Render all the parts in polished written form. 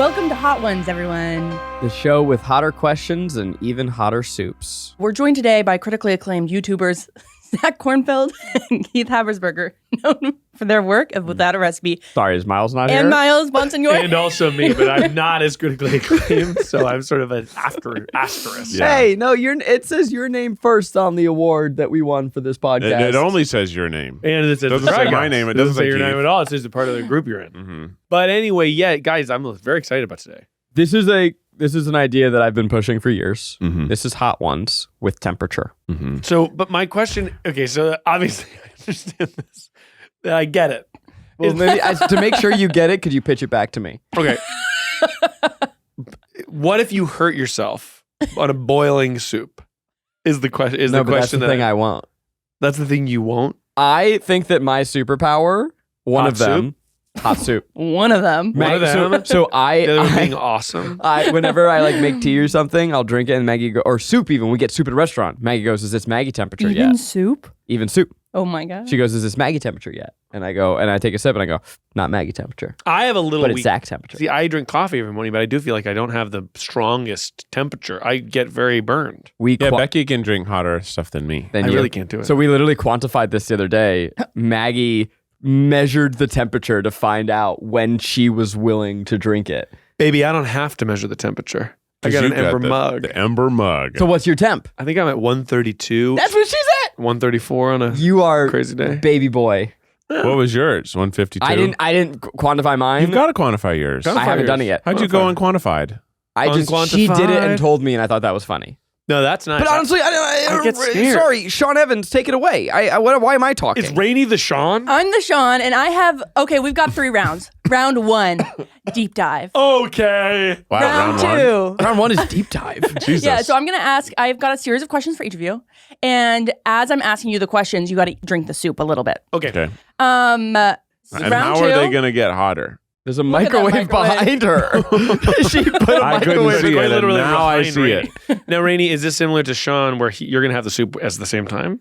Welcome to Hot Ones, everyone. The show with hotter questions and even hotter soups. We're joined today by critically acclaimed YouTubers Zach Kornfeld and Keith Habersberger, known for their work of Without a Recipe. Sorry, is Miles not here? And Miles Bonsignor. And also me, but I'm not as critically acclaimed, so I'm sort of an asterisk. Yeah. Hey, no, it says your name first on the award that we won for this podcast. It only says your name. And it says doesn't say my name. It doesn't say your Keith. name at all. It says the part of the group you're in. Mm-hmm. But anyway, yeah, guys, I'm very excited about today. This is an idea that I've been pushing for years. Mm-hmm. This is Hot Ones with temperature. Mm-hmm. So, but my question, okay, so obviously I understand this. I get it. Well, maybe to make sure you get it, could you pitch it back to me? Okay. What if you hurt yourself on a boiling soup? Is the question? That's the thing I won't. That's the thing you won't. I think that my superpower, one of them, hot soup. One of them. One of them. So The other one being awesome. Whenever I make tea or something, I'll drink it and Maggie or soup even. We get soup at a restaurant. Maggie goes, "Is this Maggie temperature yet?" Even soup? Even soup. Oh my God. She goes, "Is this Maggie temperature yet?" And I go, and I take a sip and I go, "Not Maggie temperature." I have a little But it's weak. Zach temperature. See, I drink coffee every morning, but I do feel like I don't have the strongest temperature. I get very burned. Becky can drink hotter stuff than me. I really can't do it. So we literally quantified this the other day. Maggie measured the temperature to find out when she was willing to drink it. Baby, I don't have to measure the temperature. I got an Ember mug. The Ember mug. So what's your temp? I think I'm at 132. That's what she's at. 134 on a You are crazy day. baby boy. What was yours? 152? I didn't quantify mine. You've got to quantify yours. I haven't done it yet. How'd you go unquantified? She did it and told me, and I thought that was funny. No, that's not. But honestly, I get scared. sorry, Sean Evans, take it away. Why am I talking? It's Rainie the Sean. I'm the Sean, and I have, we've got 3 rounds. Round 1, deep dive. Okay. Wow, round 2. Round 1 is deep dive. Jesus. Yeah, so I'm going to ask, I've got a series of questions for each of you. And as I'm asking you the questions, you got to drink the soup a little bit. Okay. And round how 2. are they going to get hotter? There's a at that microwave behind her. She put a I couldn't microwave. see it, and literally now I behind see Rainie. it. Now, Rainie, is this similar to Sean where you're going to have the soup at the same time?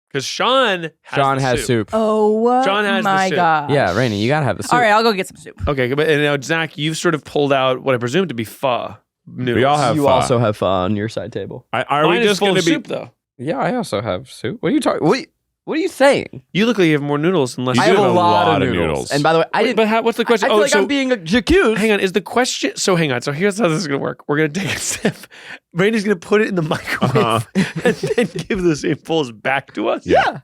Because Sean has soup. Oh, John has the my soup. God. Yeah, Rainie, you gotta have the soup. All right, I'll go get some soup. Okay, but and now, Zach, you've sort of pulled out what I presume to be pho noodles. We all have You pho. also have pho on your side table. Are Mine we is just full going of to be... soup, though. Yeah, I also have soup. What are you talking? What are you saying? You look like you have more noodles than less. You I do have a have lot of noodles. And by the way, I didn't. But what's the question? I feel like I'm being accused. Hang on, is the question... So hang on, so here's how this is going to work. We're going to take a sip. Rainie's going to put it in the microwave and then give the samples back to us? Yeah.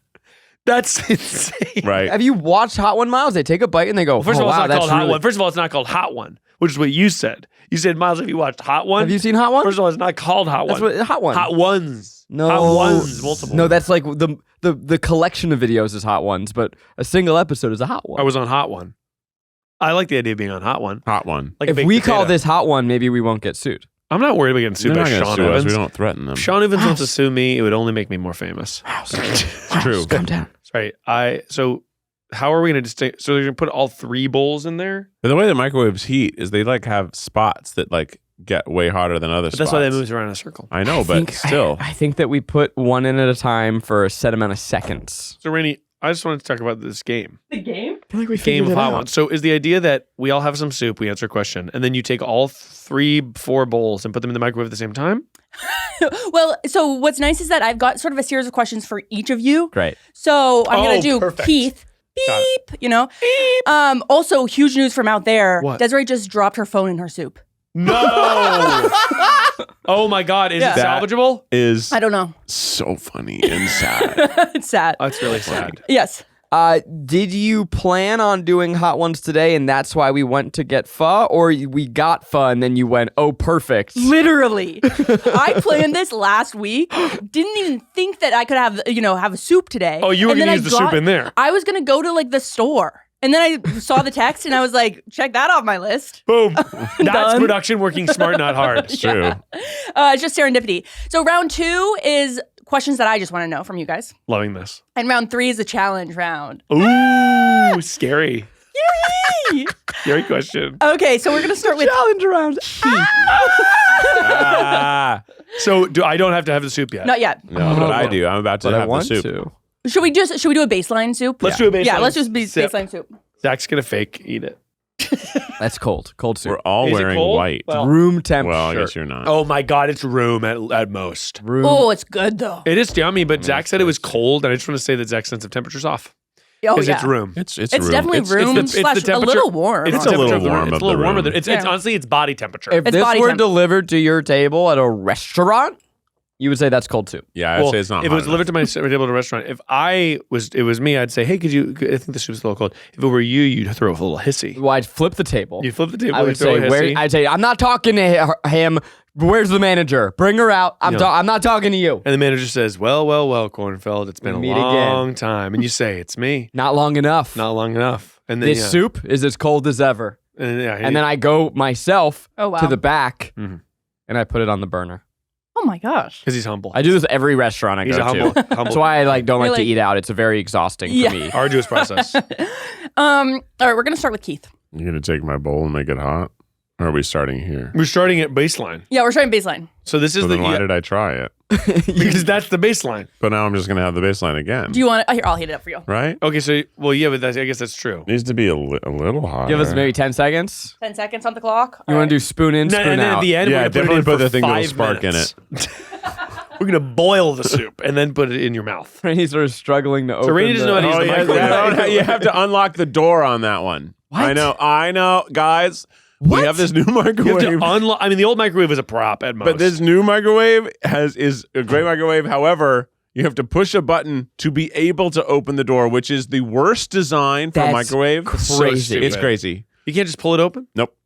That's insane. Right. Have you watched Hot One Miles? They take a bite and they go, First of all, wow, it's not that's called Hot really... One. First of all, it's not called Hot One, which is what you said. You said, Miles, have you watched Hot One? Have you seen Hot One? First of all, it's not called Hot That's One. what Hot One. Hot Ones. No. Hot Ones, multiple. No, that's like the collection of videos is Hot Ones, but a single episode is a Hot One. I was on Hot One. I like the idea of being on Hot One. Hot one. Like a If baked we potato. call this Hot One, maybe we won't get sued. I'm not worried about getting sued They're by not going to Sean sue us. Evans. We don't threaten them. Sean Evans wants to sue me. It would only make me more famous. It's true. Calm down. Sorry. So how are we going to distinct? So they're going to put all 3 bowls in there? But the way the microwaves heat is they have spots that get way hotter than other But spots. that's why they moves around in a circle. I know, but still. I think that we put one in at a time for a set amount of seconds. So Rainie, I just wanted to talk about this game. The game? I feel like we Game of Hot One. So is the idea that we all have some soup, we answer a question, and then you take all 4 bowls and put them in the microwave at the same time? Well, so what's nice is that I've got sort of a series of questions for each of you. Great. So I'm going to do perfect. Keith. Got Beep, Also, huge news from out there. What? Desiree just dropped her phone in her soup. No! Oh my God, is Yeah. it salvageable? Is I don't know. so funny and sad. It's sad. That's really sad. Yes. Did you plan on doing Hot Ones today and that's why we went to get pho? Or we got pho and then you went, oh, perfect. Literally. I planned this last week. Didn't even think that I could have a soup today. Oh, you were And going to then use the soup in there. I was going to go to the store. And then I saw the text and I was like, check that off my list. Boom. That's Done. production working smart, not hard. It's true. It's just serendipity. So round 2 is questions that I just want to know from you guys. Loving this. And round 3 is a challenge round. Ooh, scary. Yay! Scary question. Okay, so we're going to start with Challenge round. So I don't have to have the soup yet? Not yet. No, but I do. I'm about to But I have the want soup. to. Should we do a baseline soup? Let's do a baseline. Yeah, let's just sip. baseline soup. Zach's going to fake eat it. That's cold. Cold soup. We're all Is it wearing cold? white. Well- Room temperature. Well, I guess you're not. Oh my God, it's room at most. Room. Oh, it's good though. It is yummy, but Zach it's said it was tasty. cold, and I just want to say that Zach's sense of temperature's off. Oh Because yeah. it's room. It's It's room. definitely room it's the slash a temperature- little warm. It's a the temperature little of the room. warm It's of a little the warmer room. than it's Yeah. honestly it's body temperature. If It's this body were temp. delivered to your table at a restaurant, you would say that's cold soup. Yeah, I'd Well, say it's not if it hot was delivered to my table at a restaurant, if it was me, I'd say, hey, could you? I think the soup's a little cold. If it were you, you'd throw a little hissy. Well, I'd flip the table. You'd flip the table. I would you'd throw say, a hissy. I'd say, I'm not talking to him. Where's the manager? Bring her out. I'm not talking to you. And the manager says, well, Kornfeld, it's been a Meet long time. And you say, it's me. Not long enough. Not long enough. And then, This soup is as cold as ever. And then I go myself Oh, wow. to the back Mhm. and I put it on the burner. Oh my gosh. because he's humble. I do this every restaurant I He's go a humble. to. That's why I don't You're like to like- eat out. It's very exhausting Yeah. for me. Arduous process. All right, we're gonna start with Keith. You're going to take my bowl and make it hot? Or are we starting here? We're starting at baseline. Yeah, we're starting baseline. So this is So the then why did I try it? because that's the baseline. But now I'm just going to have the baseline again. Do you want? Here, I'll heat it up for you. Right? Okay, so but I guess that's true. Needs to be a little hotter. Give us maybe 10 seconds. 10 seconds on the clock. You want to do spoon in, And spoon then out. at the end, Yeah, we're gonna definitely put put it the in thing for that'll 5 spark in minutes. We're gonna boil the soup and then put it in your mouth. Rainie's sort of struggling to open Rainie doesn't know how to use Oh, the yeah, microwave. you have to unlock the door on that one. What? I know, guys. We have this new You have to microwave. unlock. I mean, the old microwave was a prop at most. But this new microwave is a great microwave. However, you have to push a button to be able to open the door, which is the worst design for a That's microwave. crazy. It's crazy. you can't just pull it open. Nope.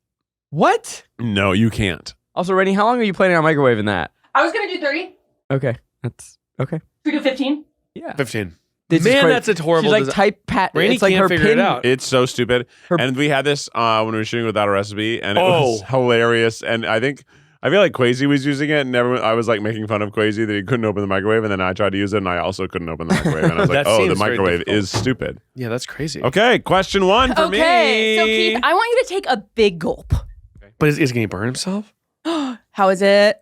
What? No, you can't. Also, Rainie, how long are you planning on microwaving that? I was gonna do 30. Okay. That's okay. Should we do 15? Yeah. 15. This is Man, crazy. that's a horrible. She's like design. type pat. Rainie it's like can't her figure pin. it out. It's so stupid. Her- And we had this when we were shooting Without a Recipe, and it was hilarious. And I feel like Quasi was using it, and I was like making fun of Quasi that he couldn't open the microwave, and then I tried to use it, and I also couldn't open the microwave. And I was like, That oh, the seems very microwave difficult. is stupid. Yeah, that's crazy. Okay, question 1 for me. Okay, so Keith, I want you to take a big gulp. But is he going to burn himself? How is it?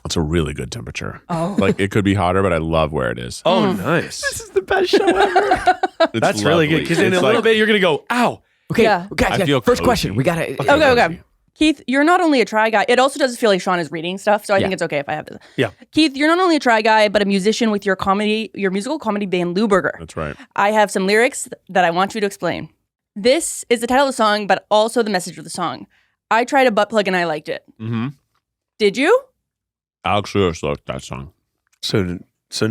It's a really good temperature. Oh. Like, it could be hotter, but I love where it is. Oh, nice. This is the best show ever. It's That's really good lovely. because in It's a little like- bit you're going to go, ow. Okay. Yeah. Guys, I feel first cozy. question. We gotta. Okay. Keith, you're not only a try guy. It also does feel like Sean is reading stuff, so I Yeah. think it's okay if I have this. Yeah. Keith, you're not only a try guy, but a musician with your musical comedy band Louberger. That's right. I have some lyrics that I want you to explain. This is the title of the song, but also the message of the song. I tried a butt plug and I liked it. Mm-hmm. Did you? Alex Lewis liked that song. So no. So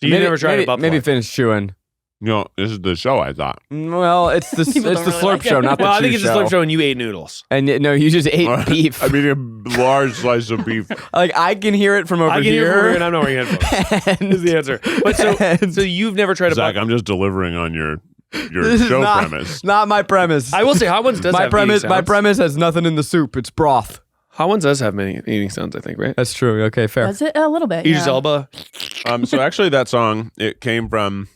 you Maybe- never tried maybe, a butt Maybe plug. finish chewing. You know, this is the show, I thought. Well, it's the People it's don't the really slurp like it. show, not the Well, I chew think it's a slurp show and you ate noodles. And no, you just ate beef. I mean, a large slice of beef. Like I can hear it from over I can here. hear from here and I'm not wearing headphones. And Is the answer. But so you've never tried a Zach, butt I'm just delivering on your this is show not, premise. not my premise. I will say Hot Ones does my have premise. eating My sounds. premise has nothing in the soup. It's broth. Hot Ones does have many eating sounds, I think, right? That's true. Okay, fair. Does it? A little bit. Idris yeah. Elba. So actually, that song it came from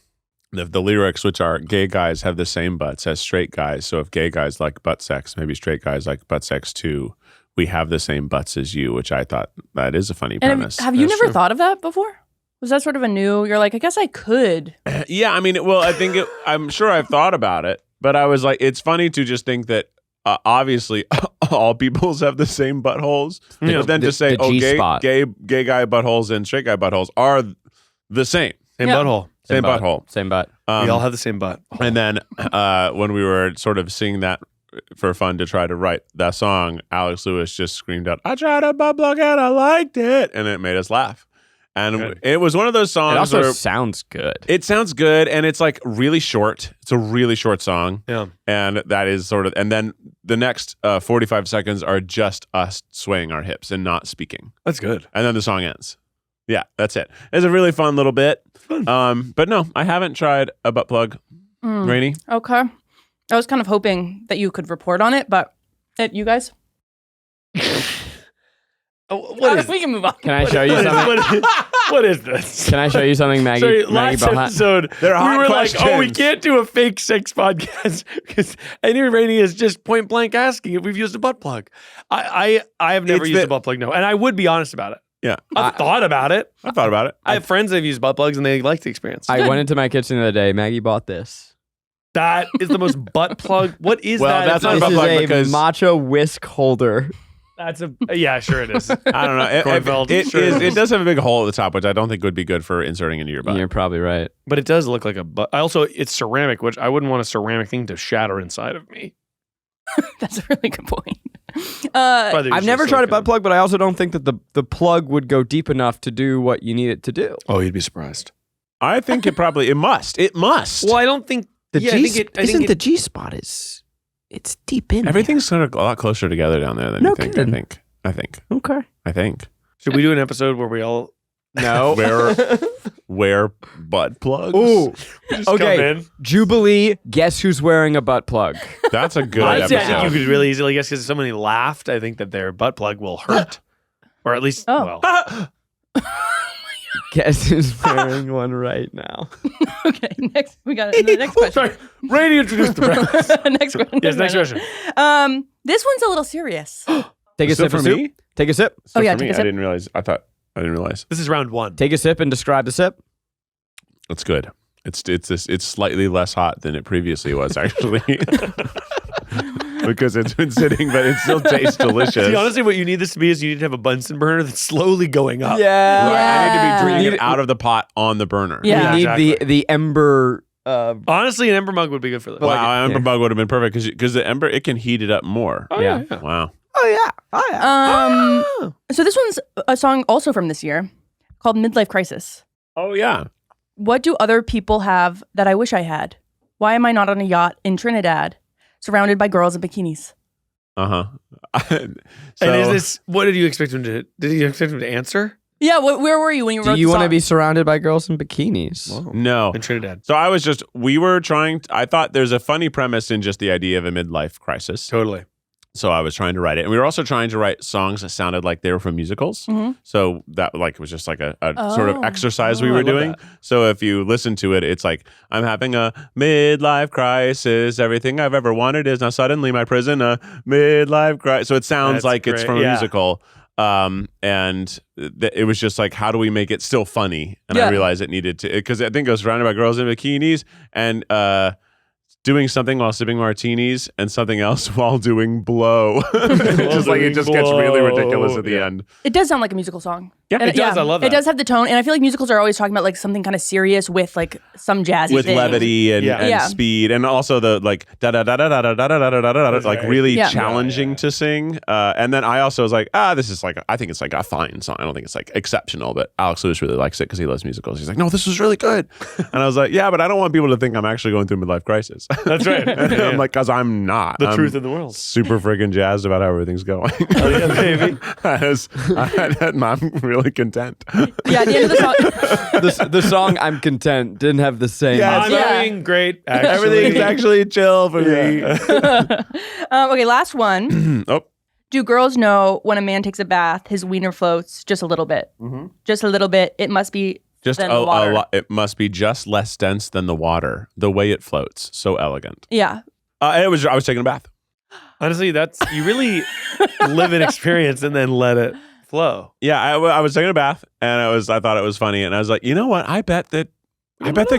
the lyrics, which are gay guys have the same butts as straight guys. So if gay guys like butt sex, maybe straight guys like butt sex too. We have the same butts as you, which I thought that is a funny And premise. have you That's never true. thought of that before? Was that sort of a new? You're like, I guess I could. Yeah, I mean, well, I think I'm sure I've thought about it, but I was like, it's funny to just think that obviously all peoples have the same buttholes, Yeah. but then The- to say, the oh, G-spot. gay guy buttholes and straight guy buttholes are the same, Same Yeah. butthole. same butt. butthole. Same butt. We all have the same butt. And then when we were sort of singing that for fun to try to write that song, Alex Lewis just screamed out, "I tried a butt plug and I liked it," and it made us laugh. And Good. it was one of those songs It also where sounds good. it sounds good, and it's like really short. It's a really short song. Yeah. And that is sort of, and then the next 45 seconds are just us swaying our hips and not speaking. That's good. And then the song ends. Yeah, that's it. It's a really fun little bit. But no, I haven't tried a butt plug. Rainie? Okay. I was kind of hoping that you could report on it, but you guys, What is we can move on. Can I show you something? what is this? Can I show you something, Maggie? Sorry, Maggie last Bohan- episode, They're we hot were like, oh, we questions. can't do a fake sex podcast because Rainie is just point blank asking if we've used a butt plug. I have never It's used the- a butt plug, no. And I would be honest about it. Yeah. I've thought about it. I thought about it. I have friends that have used butt plugs and they like the experience. I went into my kitchen the other day. Maggie bought this. That is the most butt plug. What is Well, that? that's not This butt is plug a because- matcha whisk holder. That's a yeah, sure it is. I don't know. Kornfeld, sure. It does have a big hole at the top, which I don't think would be good for inserting into your butt. You're probably right. But it does look like a butt. Also, it's ceramic, which I wouldn't want a ceramic thing to shatter inside of me. That's a really good point. Probably I've just never tried a butt silicone. plug, but I also don't think that the plug would go deep enough to do what you need it to do. Oh, you'd be surprised. I think it must. It must. Well, I don't think The yeah, G I think it, I think it, the G spot is it's deep in. Everything's sort of a lot closer together down there than No you think. kidding. I think. there. I think. should we do an episode where we all No. Wear butt plugs. Ooh. just Okay. come in? Jubilee, guess who's wearing a butt plug? That's a good Honestly, I think you episode. could really easily guess because if somebody laughed, I think that their butt plug will hurt. Or at least, Oh. well, Guess who's wearing one right now? Okay, next we got the next question. sorry. Rainie introduced the breakfast. next question. Yes, next question. This one's a little serious. Take a Still sip for of me? soup. Take a sip. Oh, yeah, For me, take a sip. I didn't realize. I didn't realize. This is round one. Take a sip and describe the sip. It's good. It's slightly less hot than it previously was actually. Because it's been sitting, but it still tastes delicious. See, honestly, what you need this to be is you need to have a Bunsen burner that's slowly going up. Yeah. Right, I need to Yeah. be drinking Need it it- out of the pot on the burner. Yeah. We need exactly. the ember. Honestly, an ember mug would be good for this. Wow, Ember yeah. Bug would have been perfect because the Ember, it can heat it up more. Oh, Yeah. yeah. Wow. Oh yeah. Oh yeah. So this one's a song also from this year called Midlife Crisis. Oh yeah. What do other people have that I wish I had? Why am I not on a yacht in Trinidad, surrounded by girls in bikinis? Uh-huh. And is this, what did you expect him to, did you expect him to answer? Yeah, where were you when you wrote Do you want to be surrounded by girls in bikinis? No. In Trinidad. So I thought there's a funny premise in just the idea of a midlife crisis. Totally. So I was trying to write it. And we were also trying to write songs that sounded like they were from musicals. Mhm. So that like was just like a sort of Oh. exercise we Oh, I were love doing. that. So if you listen to it, it's like, I'm having a midlife crisis. Everything I've ever wanted is now suddenly my prison, a midlife crisis. So it sounds That's like it's great. from a Yeah. musical. And it was just like, how do we make it still funny? And Yeah. I realized it needed to, because I think it was surrounded by girls in bikinis and doing something while sipping martinis and something else while doing blow. It just gets really ridiculous at the Yeah. end. It does sound like a musical song. Yeah, And it does. I love that. It does have the tone, and I feel like musicals are always talking about like something kind of serious with like some jazzy With thing. levity and, Yeah. and Yeah. speed, and also the like da da da da da da da da da da da, That's like right. really Yeah. challenging to sing. And then I also was like, this is like, I think it's like a fine song. I don't think it's like exceptional, but Alex Lewis really likes it because he loves musicals. He's like, no, this was really good. And I was like, yeah, but I don't want people to think I'm actually going through a midlife crisis. That's right. I'm like, because I'm not. The I'm truth in the world. super friggin' jazzed about how everything's going. Oh, yeah, baby. I'm really content. Yeah, at the end of the song. the song "I'm Content" didn't have the same. Yeah, I'm Yeah. having great. Actually. Everything's actually chill for me. Okay, last one. Oh, Do girls know when a man takes a bath, his wiener floats just a little bit? Just a little bit. It must be just than a water. lot. It must be just less dense than the water. The way it floats, so elegant. Yeah. I was taking a bath. Honestly, that's you really live an experience and then let it flow. Yeah, I was taking a bath, and I thought it was funny, and I was like, you know what? I bet that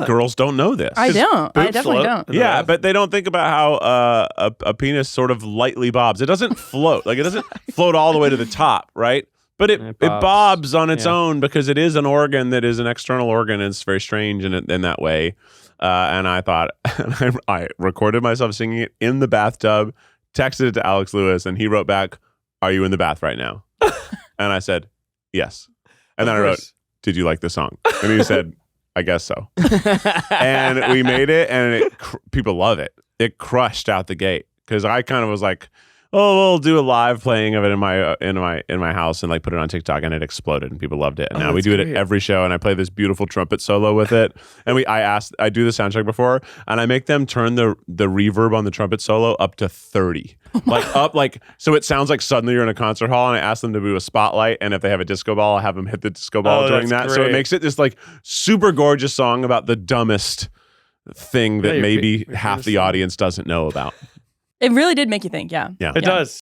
girls don't know this. I don't. I boobs definitely float. don't. In the Yeah, bath. but they don't think about how a penis sort of lightly bobs. It doesn't float. Like, it doesn't float all the way to the top, right? But it bobs on its Yeah. own because it is an organ that is an external organ, and it's very strange in that way. And I thought, I recorded myself singing it in the bathtub, texted it to Alex Lewis, and he wrote back, "Are you in the bath right now?" And I said, "Yes." And then I wrote, "Did you like the song?" And he said, "I guess so." And we made it, and people love it. It crushed out the gate because I kind of was like, "Oh, we'll do a live playing of it in my house and like put it on TikTok," and it exploded, and people loved it. And now we that's do it great. at every show, and I play this beautiful trumpet solo with it. And I do the sound check before, and I make them turn the reverb on the trumpet solo up to 30, so it sounds like suddenly you're in a concert hall. And I ask them to do a spotlight, and if they have a disco ball, I'll have them hit the disco ball during that's that. So it great. makes it this like super gorgeous song about the dumbest thing that Yeah, maybe you're half the famous. audience doesn't know about. It really did make you think, yeah. Yeah. It does.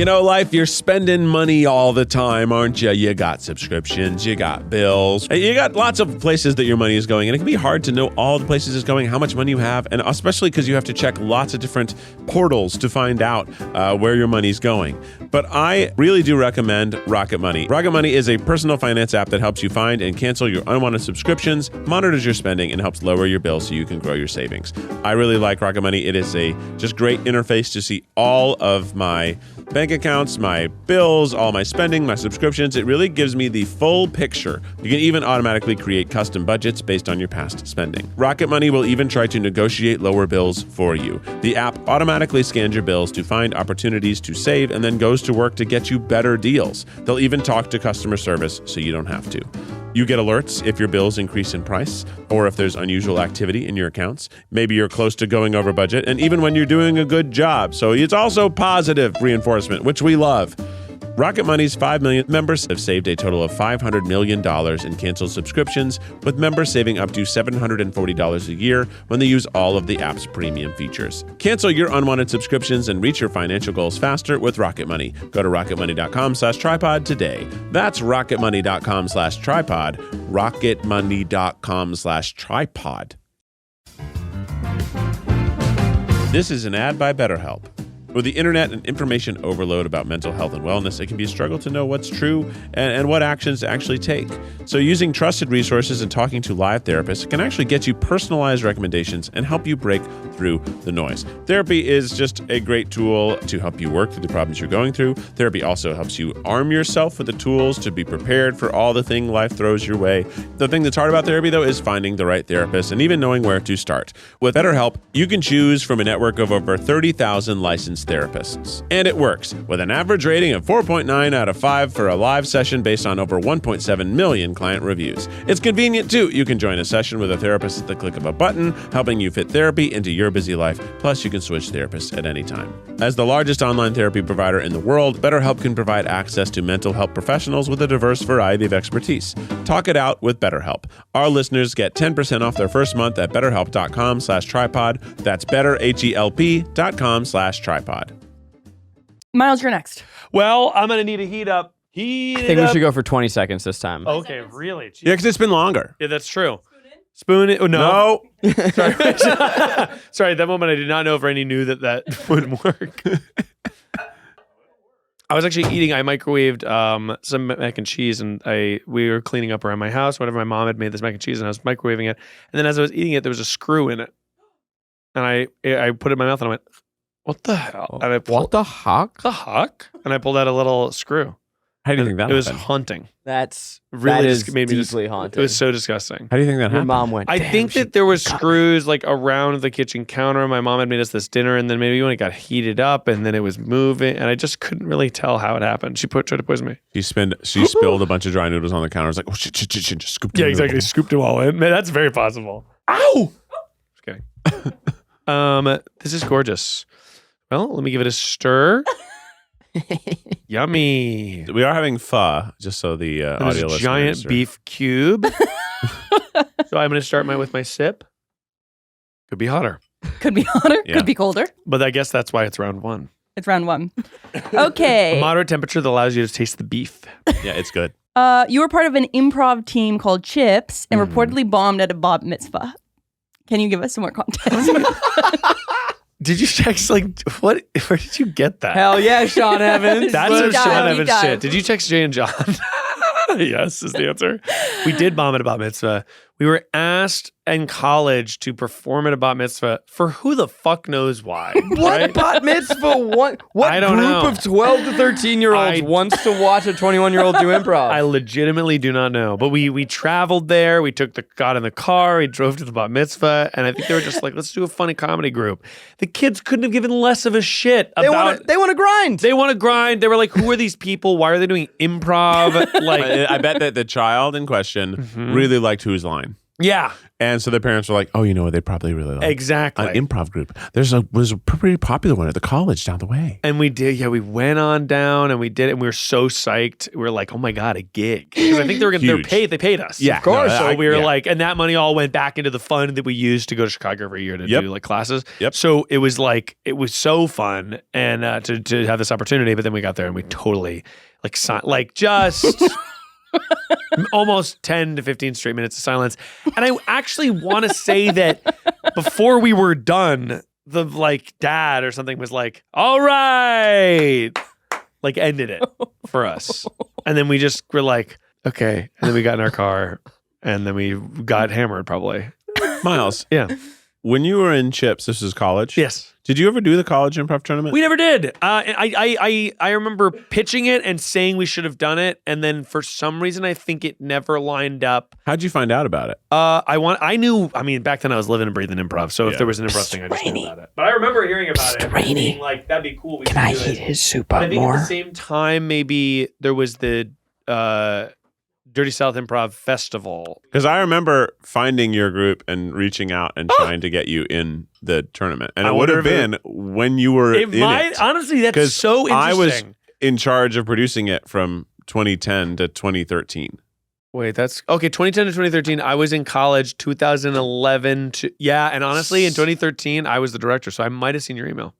You know, life, you're spending money all the time, aren't you? You got subscriptions, you got bills, you got lots of places that your money is going. And it can be hard to know all the places it's going, how much money you have, and especially because you have to check lots of different portals to find out where your money's going. But I really do recommend Rocket Money. Rocket Money is a personal finance app that helps you find and cancel your unwanted subscriptions, monitors your spending, and helps lower your bills so you can grow your savings. I really like Rocket Money. It is a just great interface to see all of my bank accounts, my bills, all my spending, my subscriptions. It really gives me the full picture. You can even automatically create custom budgets based on your past spending. Rocket Money will even try to negotiate lower bills for you. The app automatically scans your bills to find opportunities to save and then goes to work to get you better deals. They'll even talk to customer service so you don't have to. You get alerts if your bills increase in price or if there's unusual activity in your accounts. Maybe you're close to going over budget, and even when you're doing a good job. So it's also positive reinforcement, which we love. Rocket Money's 5 million members have saved a total of $500 million in canceled subscriptions, with members saving up to $740 a year when they use all of the app's premium features. Cancel your unwanted subscriptions and reach your financial goals faster with Rocket Money. Go to rocketmoney.com/tripod today. That's rocketmoney.com/tripod. rocketmoney.com/tripod. This is an ad by BetterHelp. With the internet and information overload about mental health and wellness, it can be a struggle to know what's true and what actions to actually take. So using trusted resources and talking to live therapists can actually get you personalized recommendations and help you break through the noise. Therapy is just a great tool to help you work through the problems you're going through. Therapy also helps you arm yourself with the tools to be prepared for all the thing life throws your way. The thing that's hard about therapy, though, is finding the right therapist and even knowing where to start. With BetterHelp, you can choose from a network of over 30,000 licensed therapists. And it works, with an average rating of 4.9 out of 5 for a live session based on over 1.7 million client reviews. It's convenient, too. You can join a session with a therapist at the click of a button, helping you fit therapy into your busy life. Plus, you can switch therapists at any time. As the largest online therapy provider in the world, BetterHelp can provide access to mental health professionals with a diverse variety of expertise. Talk it out with BetterHelp. Our listeners get 10% off their first month at betterhelp.com/tripod. That's betterhelp.com/tripod. Miles, you're next. Well, I'm going to need a heat up. I think we should go for 20 seconds this time. Okay, really? Jeez. Yeah, because it's been longer. Yeah, that's true. Spoon it? Oh, no. Sorry. Sorry, at that moment I did not know if Rainie knew that would work. I was actually eating, I microwaved some mac and cheese, and we were cleaning up around my house. Whatever, my mom had made this mac and cheese, and I was microwaving it. And then as I was eating it, there was a screw in it. And I put it in my mouth, and I went, what the hell? And What the heck? the heck? And I pulled out a little screw. How do you think that It was happened? haunting. That Really is just made me deeply haunting. It was so disgusting. How do you think that Your happened? mom went, I "Damn, think she that there was got me." screws like around the kitchen counter. My mom had made us this dinner, and then maybe when it got heated up, and then it was moving, and I just couldn't really tell how it happened. She tried to poison me. She spilled a bunch of dry noodles on the counter. I was like, oh, shit, just scooped Yeah, the exactly. noodles. Scooped them all in. Man, that's very possible. Ow! Just kidding. This is gorgeous. Well, let me give it a stir. Yummy. We are having pho, just so the There's audio a listeners giant are- beef cube. So I'm going to start with my sip. Could be hotter, Could be hotter, Yeah. could be colder. but I guess that's why it's round one. It's round one. Okay. A moderate temperature that allows you to taste the beef. Yeah, it's good. You were part of an improv team called Chips and Mm-hmm. reportedly bombed at a bat mitzvah. Can you give us some more context? Did you text what? Where did you get that? Hell yeah, Sean Evans. That's Deep some dive, Sean deep Evans dive. shit. Did you text Jay and John? Yes, is the answer. We did bomb at a bat mitzvah. We were asked in college to perform at a bat mitzvah for who the fuck knows why. What right? bat mitzvah? What I don't group know. of 12 to 13-year-olds I- wants to watch a 21-year-old do improv? I legitimately do not know. But we traveled there. We got in the car. We drove to the bat mitzvah. And I think they were just like, let's do a funny comedy group. The kids couldn't have given less of a shit they about... want to grind. They want to grind. They were like, who are these people? Why are they doing improv? Like, I bet that the child in question really liked Whose Line. Yeah. And so their parents were like, oh, you know what? They probably really like Exactly. an improv group. Was a pretty popular one at the college down the way. And we did, we went on down and we did it, and we were so psyched. We were like, oh my God, a gig. Because I think they were going to, they paid us. Yeah, of course. no, So we were like, and that money all went back into the fund that we used to go to Chicago every year to do like classes. Yep. So it was like, it was so fun and to have this opportunity. But then we got there and we totally just almost 10 to 15 straight minutes of silence. And I actually want to say that before we were done, the dad or something was like, all right, ended it for us. And then we just were like, okay. And then we got in our car and then we got hammered probably. Miles. Yeah. When you were in Chips, this is college. Yes. Did you ever do the college improv tournament? We never did. I remember pitching it and saying we should have done it, and then for some reason I think it never lined up. How'd you find out about it? I knew. Back then I was living and breathing improv, so if there was an improv thing, I just knew about it. But I remember hearing about it. Rainie, being like, that'd be cool. Can I heat his soup But up I think more? at the same time, maybe there was the Dirty South Improv Festival. Because I remember finding your group and reaching out and trying to get you in the tournament. And I it would have wonder if been when you were in it. Honestly, that's 'Cause so interesting. I was in charge of producing it from 2010 to 2013. Wait, that's okay. 2010 to 2013, I was in college. 2011 to and honestly, in 2013, I was the director, so I might have seen your email.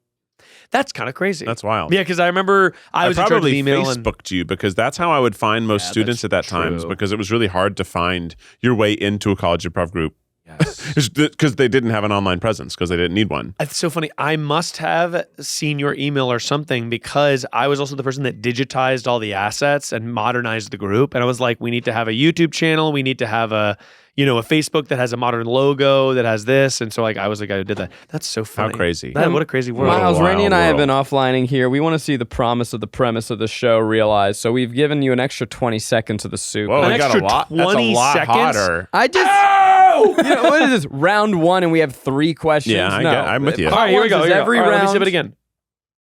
That's kind of crazy. That's wild. Yeah, because I remember I was in charge of probably the email Facebooked you because that's how I would find most students at that time, true. because it was really hard to find your way into a college improv group. Yes. Because they didn't have an online presence because they didn't need one. It's so funny. I must have seen your email or something because I was also the person that digitized all the assets and modernized the group. And I was like, we need to have a YouTube channel. We need to have a Facebook that has a modern logo that has this. And so I was the guy who did that. That's so funny. How crazy. What a crazy world. Miles, wild Rainie and I have world. been offlining here. We want to see the promise of the premise of the show realized. So we've given you an extra 20 seconds of the soup. Whoa, An we got extra a lot. That's a 20 lot seconds? hotter. I just, what is this? Round one, and we have 3 questions. Yeah, I'm with you. All right, here we go. Every All right, round. let me sip it again.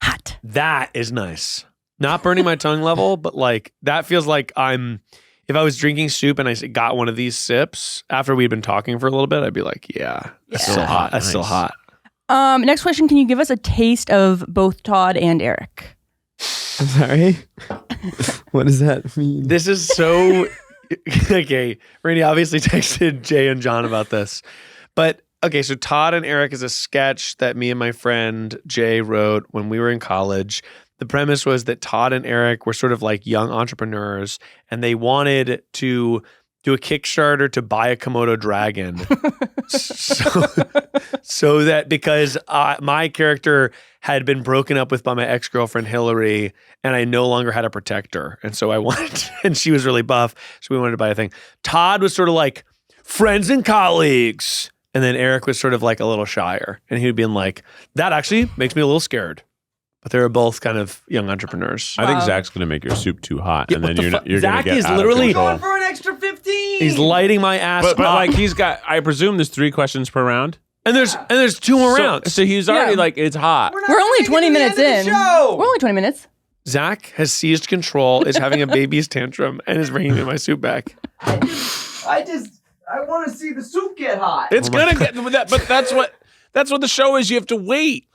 Hot. That is nice. Not burning my tongue level, but that feels like if I was drinking soup and I got one of these sips after we'd been talking for a little bit, I'd be like, that's still hot. That's still hot. Next question. Can you give us a taste of both Todd and Eric? I'm sorry. What does that mean? This is so okay. Rainie obviously texted Jay and John about this, but okay. So Todd and Eric is a sketch that me and my friend Jay wrote when we were in college. The premise was that Todd and Eric were sort of like young entrepreneurs, and they wanted to do a Kickstarter to buy a Komodo dragon. so that because my character had been broken up with by my ex-girlfriend Hillary, and I no longer had a protector. And so I wanted, and she was really buff, so we wanted to buy a thing. Todd was sort of like friends and colleagues. And then Eric was sort of like a little shyer. And he would be like, that actually makes me a little scared. But they were both kind of young entrepreneurs. I think Zach's going to make your soup too hot, Yeah, and then what the you're fu- not, you're going to Zach get is out literally- of control. for an extra 15. He's lighting my ass But up. like he's got, I presume there's 3 questions per round. and there's 2 more rounds. So he's already like, it's hot. We're only 20 minutes in. We're only 20 minutes. Zach has seized control, is having a baby's tantrum, and is bringing me my soup back. I want to see the soup get hot. It's gonna get that, but that's what the show is. You have to wait.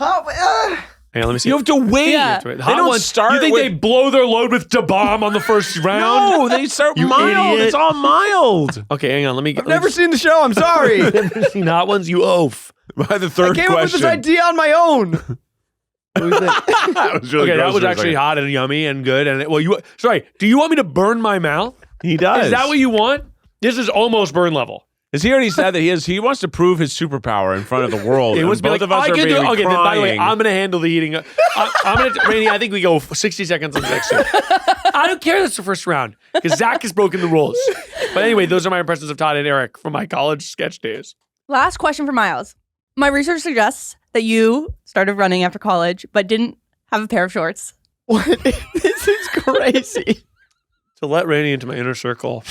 Hang on, let me see. You have to wait. Yeah. They They don't start. You think with, they blow their load with da bomb on the first round? No, they start You mild. idiot. It's all mild. Okay, hang on. Let me. I've never seen the show. I'm sorry. never seen hot ones. You oaf. By the I third came up with question, this idea on my own. that was really Okay, that gross was for a actually second. hot and yummy and good. And sorry. Do you want me to burn my mouth? He does. Is that what you want? This is almost burn level. Because he already said that he wants to prove his superpower in front of the world. It and was both like, of us I are can do being it. Okay, then, by the way, crying. I'm going to handle the eating. I'm going to, Rainie, I think we go 60 seconds on the next one. I don't care that's the first round because Zach has broken the rules. But anyway, those are my impressions of Todd and Eric from my college sketch days. Last question for Miles. My research suggests that you started running after college, but didn't have a pair of shorts. What? This is crazy. To let Rainie into my inner circle.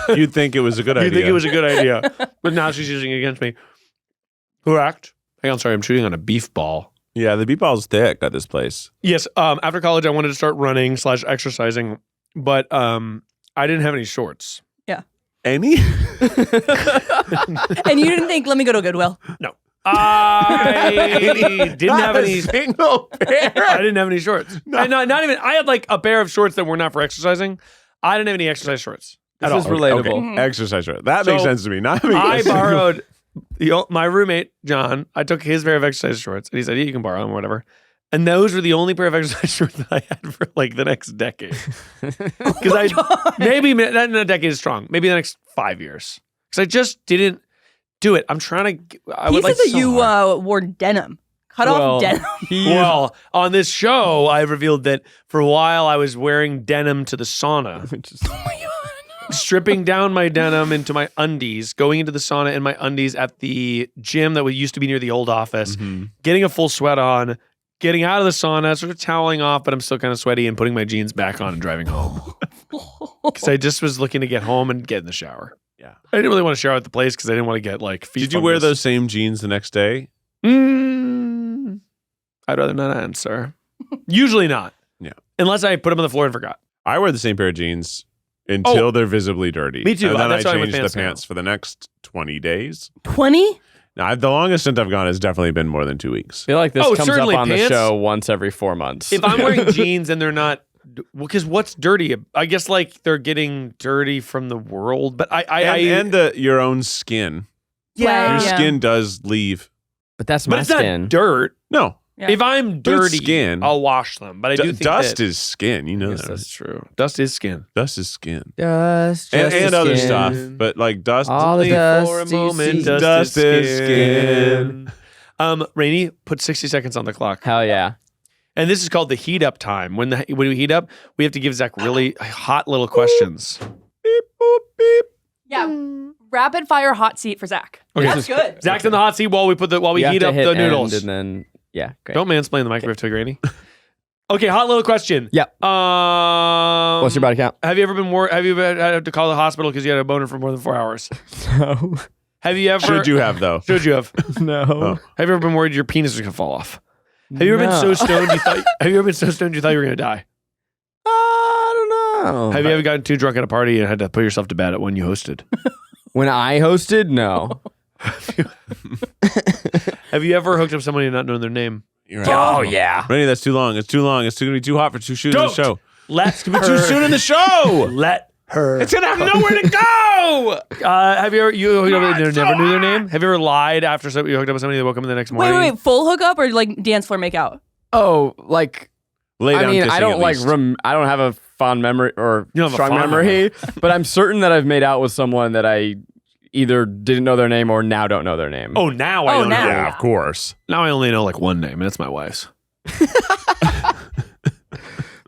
You'd think it was a good idea. You think it was a good idea. But now she's using it against me. Correct. Hang on, sorry, I'm shooting on a beef ball. Yeah, the beef-ball's thick at this place. Yes, after college, I wanted to start running / exercising, but I didn't have any shorts. Yeah. Any? And you didn't think, let me go to Goodwill. No. I didn't have Not a any single pair. I didn't have any shorts. No. Not even. I had like a pair of shorts that were not for exercising. I didn't have any exercise shorts. This at is all. relatable. Okay. Exercise shorts. That makes So, sense to me. Not having I exercise borrowed my roommate John. I took his pair of exercise shorts, and he said, "Yeah, you can borrow them or whatever." And those were the only pair of exercise shorts that I had for like the next decade. Because maybe not a decade is strong. Maybe the next 5 years. Because I just didn't do it. I'm trying to. He said that you wore denim. Cut off denim. Well, on this show, I revealed that for a while I was wearing denim to the sauna. Oh my God. Stripping down my denim into my undies, going into the sauna in my undies at the gym that used to be near the old office, getting a full sweat on, getting out of the sauna, sort of toweling off, but I'm still kind of sweaty, and putting my jeans back on and driving home. Because I just was looking to get home and get in the shower. Yeah. I didn't really want to shower at the place because I didn't want to get like feet Did you wear fungus. those same jeans the next day? I'd rather not answer. Usually not. Yeah. Unless I put them on the floor and forgot. I wear the same pair of jeans until they're visibly dirty. Me too. And then That's why I I wear change the pants now. pants for the next 20 days. 20? Now, the longest stint I've gone has definitely been more than 2 weeks. I feel like this Oh, comes up certainly on the pants. show once every 4 months. If I'm wearing jeans and they're not, because what's dirty? I guess like they're getting dirty from the world. But Your own skin. Yeah. Your skin does leave. but that's but my it's skin. not dirt. No. Yeah. If I'm But it's dirty, skin. I'll wash them. But I do think dust that, is skin. You know Yes, that. that's true. Dust is skin. Dust is skin. Dust, And, just and the other skin. stuff. But like dust. All the Only dust for a you moment, see. dust is is skin. Rainie, put 60 seconds on the clock. Hell yeah. And this is called the heat up time. When we heat up, we have to give Zach really hot little questions. Beep, boop, beep. Yeah. Rapid fire hot seat for Zach. Okay. That's good. Zach's in the hot seat while we You have heat to up hit the end noodles. and then yeah, great. Don't mansplain the microwave to Rainie. Okay, hot little question. Yep. What's What's your body count? Have you ever been have you ever had to call the hospital because you had a boner for more than 4 hours? No. Have you ever? Should you have though? Should you have? No. Oh. Have you ever been worried your penis was gonna fall off? Have you ever been so stoned you thought? Have you ever been so stoned you thought you were gonna die? I don't know. Have you ever gotten too drunk at a party and had to put yourself to bed at one you hosted? When I hosted, no. Have you ever hooked up somebody and not known their name? You're right. Oh yeah. Randy, that's too long. It's too long. It's gonna be too hot for too soon in the Don't. show. Let's Too soon in the show. Let her. It's gonna have nowhere to go. Have you ever never knew their name? Have you ever lied after you hooked up with somebody that woke up the next morning? Wait. Full hookup or like dance floor makeout? Oh, like Lay down I mean, kissing I don't at like least. I don't have a fond memory or You don't have a strong fond memory, but I'm certain that I've made out with someone that I either didn't know their name or now don't know their name. Oh, now I Oh, don't now. know. Yeah, of course. Now I only know like one name, and it's my wife's.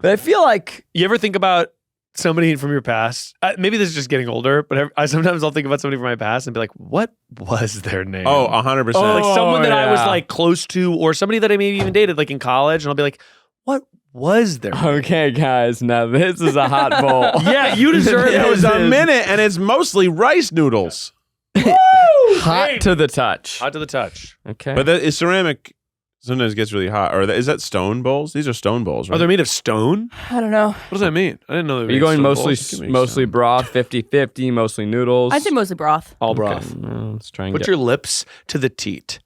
But I feel like You ever think about somebody from your past? Maybe this is just getting older, but I sometimes I'll think about somebody from my past and be like, what was their name? Oh, 100%. like someone that I was yeah. like close to, or somebody that I maybe even dated like in college, and I'll be like, what was their name? okay, guys, now this is a hot bowl. Yeah, you deserve it was a it. minute, and it's mostly rice noodles. Hot Hey. to the touch. Hot to the touch. Okay. But that is ceramic. Sometimes gets really hot. Or is that stone bowls? These are stone bowls, right? Oh, they're made of stone? I don't know. What does that mean? I didn't know they were Are you made of going stone mostly balls. mostly broth, 50-50, mostly noodles? I'd say mostly broth. all Okay, broth. well, let's try and Put get your lips to the teat.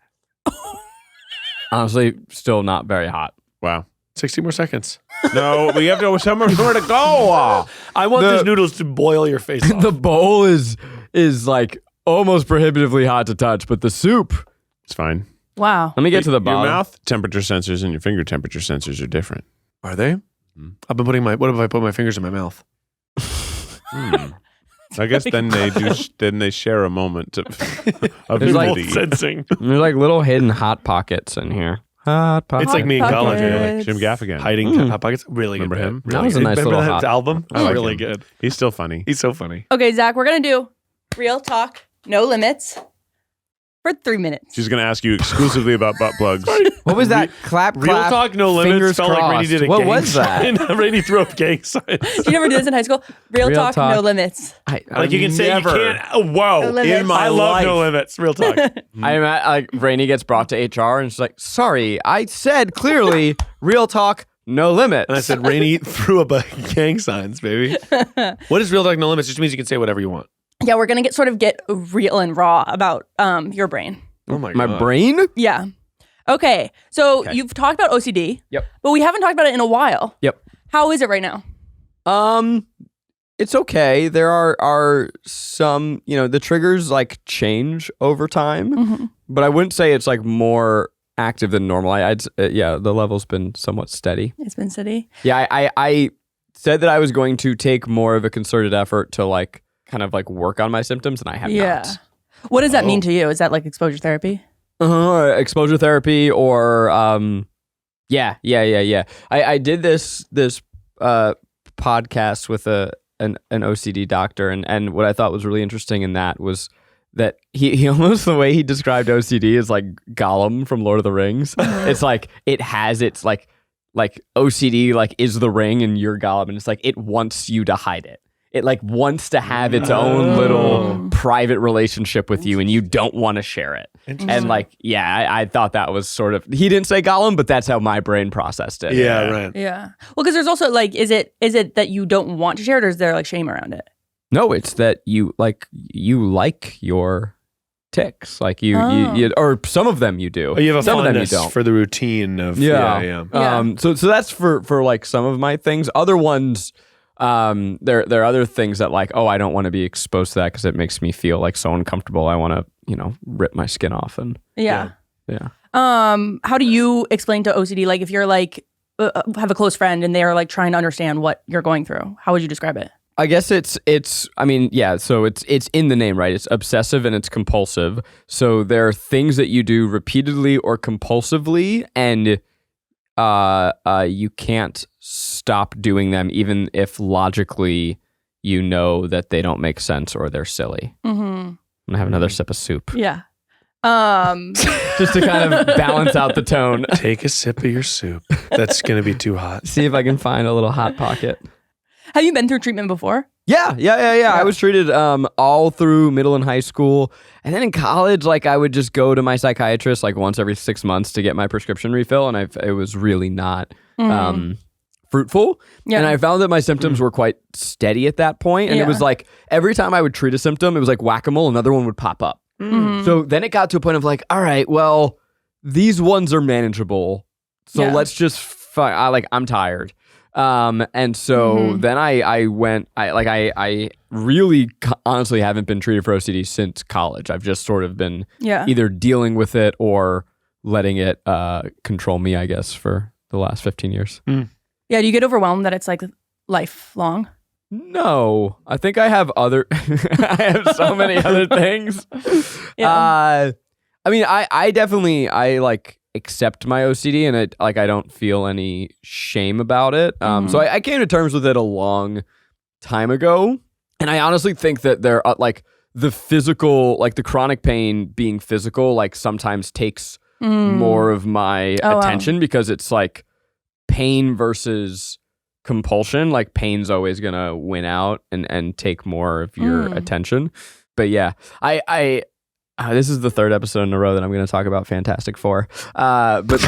honestly still not very hot. Wow. 60 more seconds. No, we have to somewhere to go. I want The- these noodles to boil your face off. The bowl is like almost prohibitively hot to touch, but the soup. It's fine. Wow. Let me get to the Your bottom. mouth temperature sensors and your finger temperature sensors are different. Are they? I've been putting what if I put my fingers in my mouth? I guess then they do. Then they share a moment of There's like- nudity. sensing. There's like little hidden hot pockets in here. Hot pockets. It's like me in college. Pockets. Jim Gaffigan. Hiding hot pockets. Really Remember good. him? Really That was a good. nice Remember little that hot- album? I like really him. good. He's still funny. He's so funny. Okay, Zach, we're going to do real talk, no limits for 3 minutes. She's going to ask you exclusively about butt plugs. What was that? Clap, Real clap. talk, no limits. fingers Felt like Rainie crossed. did a What gang was that? sign. Rainie threw up gang signs. Did you never do this in high school? Real Real talk, talk. no limits. Like you can say never. you can't. Oh, whoa. No limits. In my I love life. no limits. Real talk. I'm at, like Rainie gets brought to HR and she's like, "Sorry, I said clearly, real talk, no limits." And I said, Rainie threw up a gang signs, baby. What is real talk, no limits? It just means you can say whatever you want. Yeah, we're gonna get real and raw about your brain. Oh my My god. brain? Yeah. Okay. So Okay. you've talked about OCD. Yep. But we haven't talked about it in a while. Yep. How is it right now? It's okay. There are some, the triggers like change over time, Mm-hmm. but I wouldn't say it's like more active than normal. The level's been somewhat steady. It's been steady. Yeah, I said that I was going to take more of a concerted effort to like kind of like work on my symptoms, and I have not. What does that mean to you? Is that like exposure therapy? Exposure therapy or yeah. I did this podcast with an OCD doctor, and what I thought was really interesting in that was that he almost, the way he described OCD is like Gollum from Lord of the Rings. It's like it has its like OCD like is the ring and you're Gollum, and it's like it wants you to hide it. It like wants to have its own little private relationship with you, and you don't want to share it. And like, I thought that was sort of, he didn't say Gollum, but that's how my brain processed it. Yeah, right. Yeah. Well, because there's also like, is it that you don't want to share it, or is there like shame around it? No, it's that you like your tics, like you or some of them you do. Oh, you have a some of them you fondness don't. for the routine of Yeah. So that's for like some of my things. Other ones, there are other things that like, I don't want to be exposed to that because it makes me feel like so uncomfortable. I want to, rip my skin off and Yeah. yeah. How do you explain to OCD, like if you're like have a close friend and they're like trying to understand what you're going through? How would you describe it? I guess so it's in the name, right? It's obsessive and it's compulsive. So there are things that you do repeatedly or compulsively, and you can't stop doing them even if logically you know that they don't make sense or they're silly. Mm-hmm. I'm gonna have another sip of soup. Yeah. Just to kind of balance out the tone. Take a sip of your soup. That's gonna be too hot. See if I can find a little hot pocket. Have you been through treatment before? Yeah. I was treated all through middle and high school. And then in college, like I would just go to my psychiatrist like once every 6 months to get my prescription refill. And it was really not fruitful. Yeah. And I found that my symptoms were quite steady at that point. And it was like every time I would treat a symptom, it was like whack-a-mole, another one would pop up. Mm-hmm. So then it got to a point of like, all right, well, these ones are manageable. So let's just, I'm tired. And so then I really honestly haven't been treated for OCD since college. I've just sort of been either dealing with it or letting it control me, I guess, for the last 15 years. Yeah, do you get overwhelmed that it's like lifelong? No, I think I have I have so many other things. Yeah. I mean, I definitely like accept my OCD, and I don't feel any shame about it. So I came to terms with it a long time ago, and I honestly think that there are like the physical, like the chronic pain being physical, like sometimes takes more of my attention because it's like pain versus compulsion. Like pain's always gonna win out and take more of your attention. But yeah, I this is the third episode in a row that I'm going to talk about Fantastic Four. But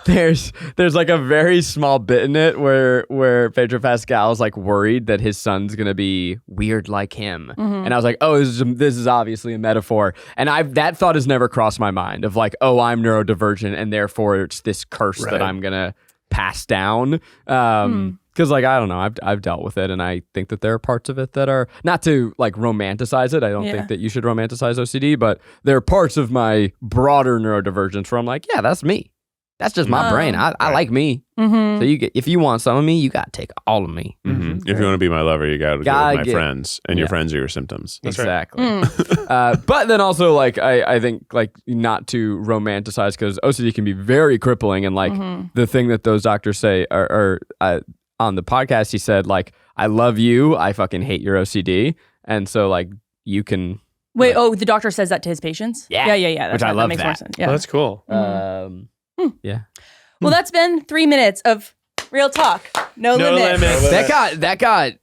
there's like a very small bit in it where Pedro Pascal is like worried that his son's going to be weird like him. And I was like, this is obviously a metaphor. And that thought has never crossed my mind of like, I'm neurodivergent and therefore it's this curse that I'm going to pass down. Because like, I don't know, I've dealt with it, and I think that there are parts of it that are, not to like romanticize it, I don't think that you should romanticize OCD, but there are parts of my broader neurodivergence where I'm like, yeah, that's me. That's just my brain. I like me. So if you want some of me, you got to take all of me. If you want to be my lover, you got to go with my friends, and your friends are your symptoms. Exactly. But then also like, I think like not to romanticize, because OCD can be very crippling, and like the thing that those doctors say are on the podcast, he said, like, I love you, I fucking hate your OCD. And so, like, you can... Wait, the doctor says that to his patients? Yeah. Yeah. Which I love makes that. more sense. Yeah. Oh, that's cool. Yeah. Well, that's been 3 minutes of real talk. No limits. That got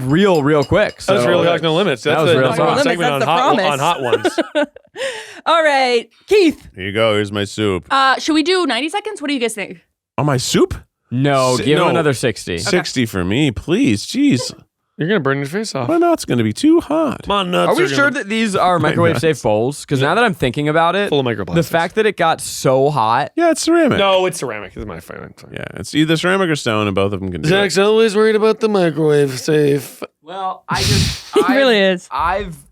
real quick. So, That was Real Talk No Limits. That's was the Real next Talk. segment That's on the hot ones. All right. Keith, Here you go. Here's my soup. should we do 90 seconds? What do you guys think? Oh, my soup? No, give him no. another 60. 60 for me, please. Jeez. You're gonna burn your face off. My mouth's going to be too hot. My nuts Are we gonna sure that these are microwave safe bowls? Because now that I'm thinking about it, full of microplastics. the fact that it got so hot. Yeah, it's ceramic. No, it's ceramic. It's my favorite. Yeah, it's either ceramic or stone, and both of them can do it. Zach's always worried about the microwave safe. Well, I just It really is.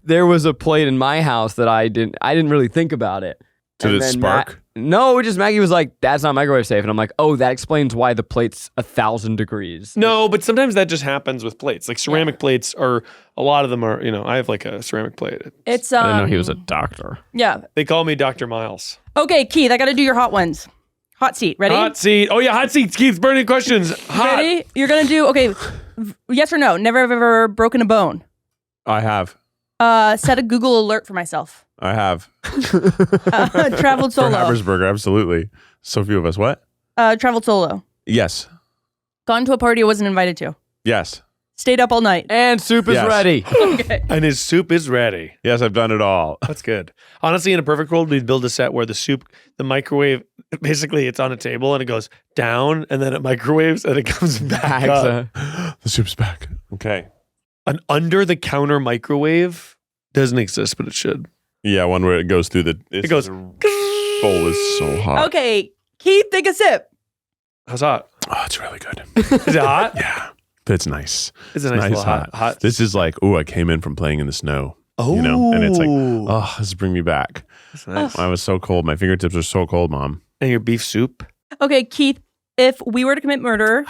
there was a plate in my house that I didn't really think about it. Did And it then spark? No, just Maggie was like, "That's not microwave safe," and I'm like, "Oh, that explains why the plate's 1,000 degrees." No, but sometimes that just happens with plates. Like ceramic plates are, a lot of them are, I have like a ceramic plate. It's I didn't know he was a doctor. Yeah. They call me Dr. Miles. Okay, Keith, I got to do your hot ones. Hot seat. Ready? Hot seat. Oh yeah, hot seats. Keith, burning questions. Hot. Ready? You're gonna do yes or no. Never have ever broken a bone. I have. Set a Google alert for myself. I have. Traveled For solo. Habersberger, absolutely. So few of us. What? Traveled solo. Yes. Gone to a party I wasn't invited to. Yes. Stayed up all night. And soup is Yes. ready. Okay. And his soup is ready. Yes, I've done it all. That's good. Honestly, in a perfect world, we'd build a set where the microwave, basically it's on a table and it goes down and then it microwaves and it comes back up. The soup's back. Okay. An under-the-counter microwave doesn't exist, but it should. Yeah, one where it goes through the. It goes. Bowl is so hot. Okay, Keith, take a sip. How's hot? Oh, it's really good. Is it hot? Yeah. But it's nice. It's a nice little hot. hot. This is like, I came in from playing in the snow. Oh, And it's like, this is bringing me back. That's nice. I was so cold. My fingertips are so cold, Mom. And your beef soup. Okay, Keith, if we were to commit murder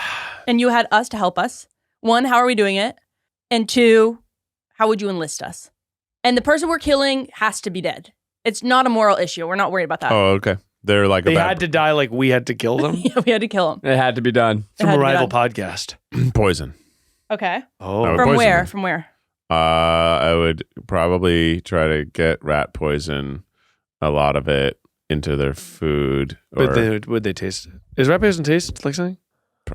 and you had us to help us, 1, how are we doing it? And 2, how would you enlist us? And the person we're killing has to be dead. It's not a moral issue. We're not worried about that. Oh, okay. They're like They a had to die like we had to kill them. Yeah, we had to kill him. It had to be done. It From had a to be rival done. podcast. poison. Okay. Oh, Or From poison where? them. From where? I would probably try to get rat poison, a lot of it, into their food. Or, but would they taste it? Is rat poison taste like something?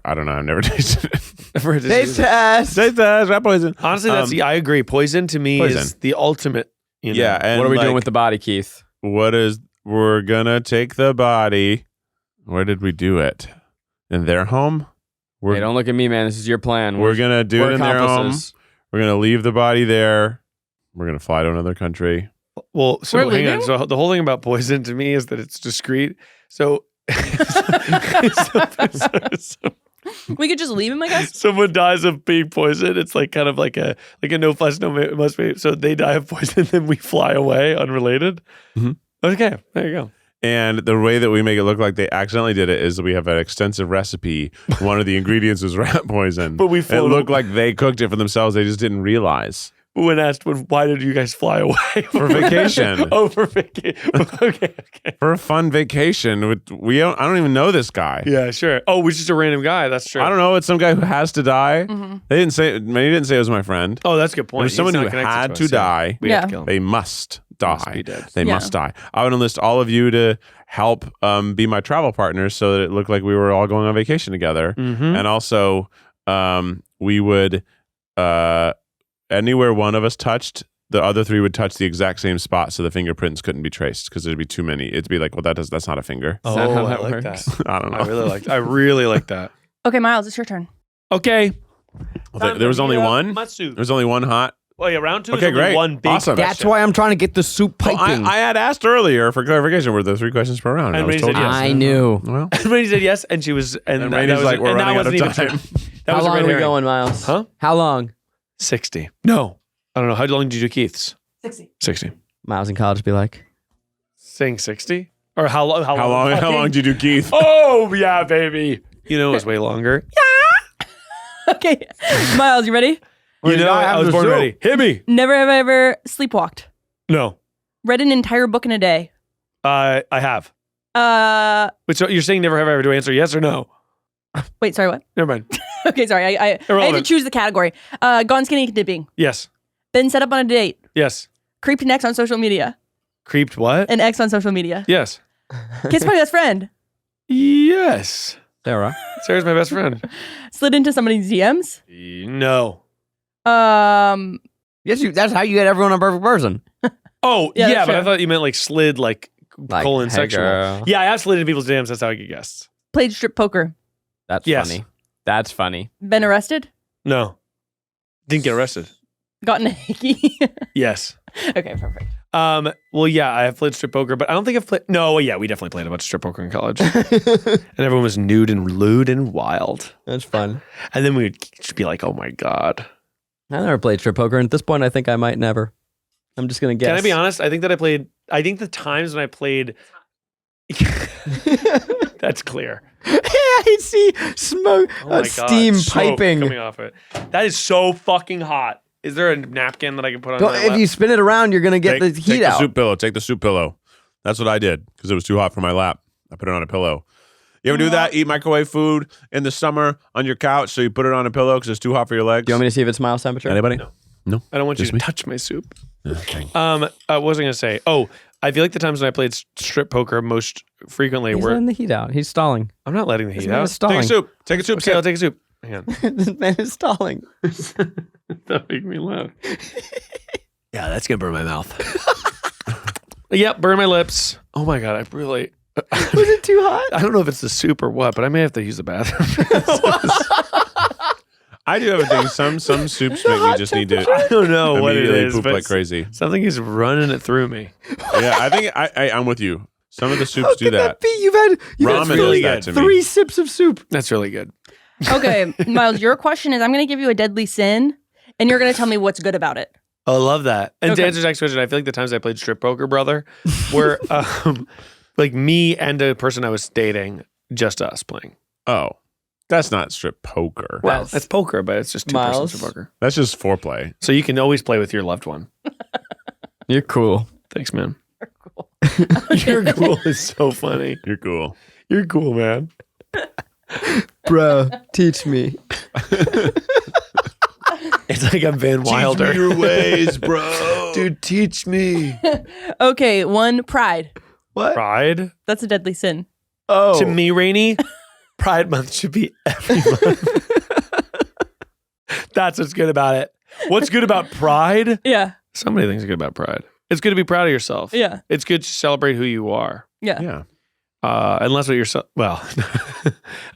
I don't know. I've never tasted it. Never tasted Taste it. test. Taste test, rat poison. Honestly, that's I agree. Poison to me is Poison. the ultimate. Yeah. And What are we doing like, with the body, Keith? We're gonna take the body. Where did we do it? In their home? Hey, don't look at me, man. This is your plan. We're gonna do we're it in their home. accomplices. We're gonna leave the body there. We're gonna fly to another country. Well, so We're hang on. leaving? So the whole thing about poison to me is that it's discreet. So, We could just leave him, I guess. someone dies of being poisoned. It's like kind of like a no fuss, no must be. So they die of poison, then we fly away unrelated. Mhm. Okay, there you go. And the way that we make it look like they accidentally did it is we have an extensive recipe. One of the ingredients is rat poison. But we it float looked like they cooked it for themselves. They just didn't realize. When asked, why did you guys fly away For vacation. Oh, for vacation. Okay. For a fun vacation. I don't even know this guy. Yeah, sure. Oh, we're just a random guy. That's true. I don't know. It's some guy who has to die. Mm-hmm. They didn't say. He didn't say it was my friend. Oh, that's a good point. There's someone He's who not connected had us, to yeah. die. We have to Yeah. kill him. They must die. Must be dead. They Yeah. must die. I would enlist all of you to help be my travel partners so that it looked like we were all going on vacation together. Mm-hmm. And also, we would, anywhere one of us touched, the other 3 would touch the exact same spot so the fingerprints couldn't be traced because there'd be too many. It'd be like, well, that's not a finger. Oh, Is that how I that like works? that. I don't know. I really like that. Okay, Miles, it's your turn. Okay. There was only one? Matsu. There was only one hot? Well, yeah, round 2 is Okay, only great. one big Awesome. That's question. why I'm trying to get the soup Well, piping. I had asked earlier for clarification, were there 3 questions per round? And I was Rainey told said yes. I knew. Well, Rainie said yes, and she was, and, And that Rainie's was, like, we're and that running out wasn't of even time. true. That How was a long red are we herring. going, Miles? Huh? How long? 60. No, I don't know. How long did you do Keith's? 60. Miles in college be like, Saying 60? Or how long? how long did you do Keith? Oh, yeah, baby. You know, it was way longer. Okay, Miles, you ready? You know, I have I was the born soup. ready. Hit me. Never have I ever sleepwalked. No, Read an entire book in a day. I have. But so you're saying never have I ever to answer yes or no? Wait, sorry, what? Never mind. Okay, sorry. I had to Irrelevant. choose the category. Gone skinny dipping. Yes. Been set up on a date. Yes. Creeped an ex on social media. Creeped what? An ex on social media. Yes. Kissed my best friend. Yes. Sarah. Sarah's my best friend. Slid into somebody's DMs. No. Yes, that's how you get everyone a perfect person. Oh, Yeah, yeah, that's but I true. thought you meant like slid, like colon hey, sexual. girl. Yeah, I have slid into people's DMs. That's how I get guests. Played strip poker. That's Yes. funny. That's funny. Been arrested. No. Didn't get arrested. Gotten a hickey? Yes. Okay, perfect. Well, yeah, I have played strip poker, but I don't think I've played. No, yeah, we definitely played a bunch of strip poker in college, and everyone was nude and lewd and wild. That's fun. And then we would just be like, "Oh my god." I never played strip poker, and at this point, I think I might never. I'm just gonna guess. Can I be honest? I think the times when I played. That's clear. Yeah, I see smoke, Oh my God, steam smoke piping. coming off it. That is so fucking hot. Is there a napkin that I can put on? Don't- my if lap? you spin it around, you're gonna get the heat take out. the soup pillow. Take the soup pillow. That's what I did because it was too hot for my lap. I put it on a pillow. You ever do that? Eat microwave food in the summer on your couch, so you put it on a pillow because it's too hot for your legs. Do you want me to see if it's miles temperature? Anybody? No. I don't want you Just to me? touch my soup. Okay. What was I going to say? Oh, I feel like the times when I played strip poker most frequently He's were. letting the heat out. He's stalling. I'm not letting the This heat man out. is Take a stalling. soup. Take a soup. Okay, I'll Sip. take a soup. Hang on. This man is stalling. That make me laugh. Yeah, that's gonna burn my mouth. Yep, burn my lips. Oh my god, I really. Was it too hot? I don't know if it's the soup or what, but I may have to use the bathroom. I do have a thing. Some soups make me just need to I don't know what it immediately is, poop but like crazy. something is running it through me. Yeah, I think I'm with you. Some of the soups How do can that. be? You've had Ramen really does that good. to me. 3 sips of soup. That's really good. Okay, Miles, your question is I'm going to give you a deadly sin, and you're going to tell me what's good about it. I love that. And to Okay. answer Jack's question, I feel like the times I played strip poker, brother, were like me and a person I was dating, just us playing. Oh, that's not strip poker. Well, That's- it's poker, but it's just two Miles. persons poker. That's just foreplay. So you can always play with your loved one. You're cool. Thanks, man. Cool. You're cool is so funny. You're cool. You're cool, man. Bro, teach me. It's like I'm Van Wilder. Teach me your ways, bro. Dude, teach me. Okay, one, pride. What? Pride? That's a deadly sin. Oh. To me, Rainie, Pride Month should be every month. That's what's good about it. What's good about pride? Yeah, So many things are good about pride. It's good to be proud of yourself. yeah, It's good to celebrate who you are. yeah. Yeah. Unless what you're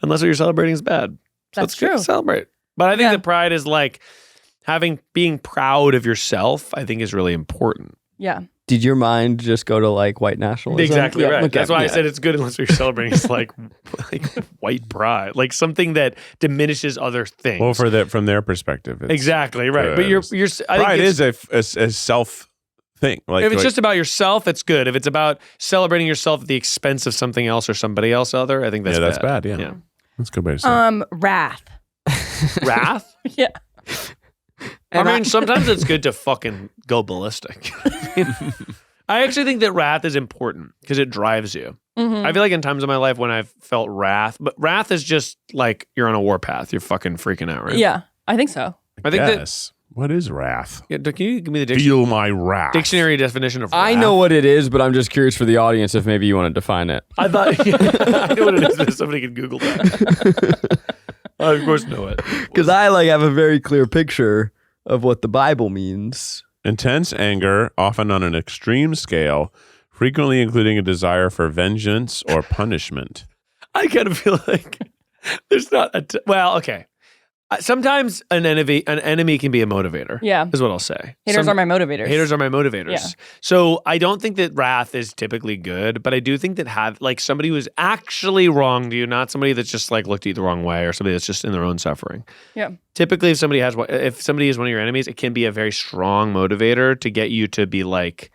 unless what you're celebrating is bad. So That's it's good to true. celebrate. But I think Yeah. that pride is like being proud of yourself, I think is really important. Yeah. Did your mind just go to like white nationalism? Exactly Yeah, right. okay, That's why I yeah. said it's good unless what you're celebrating is like white pride, like something that diminishes other things. Well, from their perspective, it's exactly right. But good. you're I think pride it's- is a self thing. Like if it's like- just about yourself, it's good. If it's about celebrating yourself at the expense of something else or somebody else other, I think that's that's bad. Yeah. That's a good way to say it. Wrath. Wrath. Yeah. I mean, sometimes it's good to fucking go ballistic. I actually think that wrath is important because it drives you. Mhm. I feel like in times of my life when I've felt wrath, but wrath is just like you're on a warpath. You're fucking freaking out, right? Yeah, I think so. I think that. Yes. What is wrath? Yeah, can you give me the Feel my wrath. dictionary definition of wrath? I know what it is, but I'm just curious for the audience if maybe you want to define it. I thought I know what it is, but somebody can Google that. I, of course, know it. Because I like have a very clear picture of what the Bible means. Intense anger, often on an extreme scale, frequently including a desire for vengeance or punishment. I kind of feel like there's not well, okay. Sometimes an enemy can be a motivator. Yeah. Is what I'll say. Haters are my motivators. Haters are my motivators. Yeah. So I don't think that wrath is typically good, but I do think that somebody who's actually wronged you, not somebody that's just like looked at you the wrong way or somebody that's just in their own suffering. Yeah. Typically, if somebody is one of your enemies, it can be a very strong motivator to get you to be like,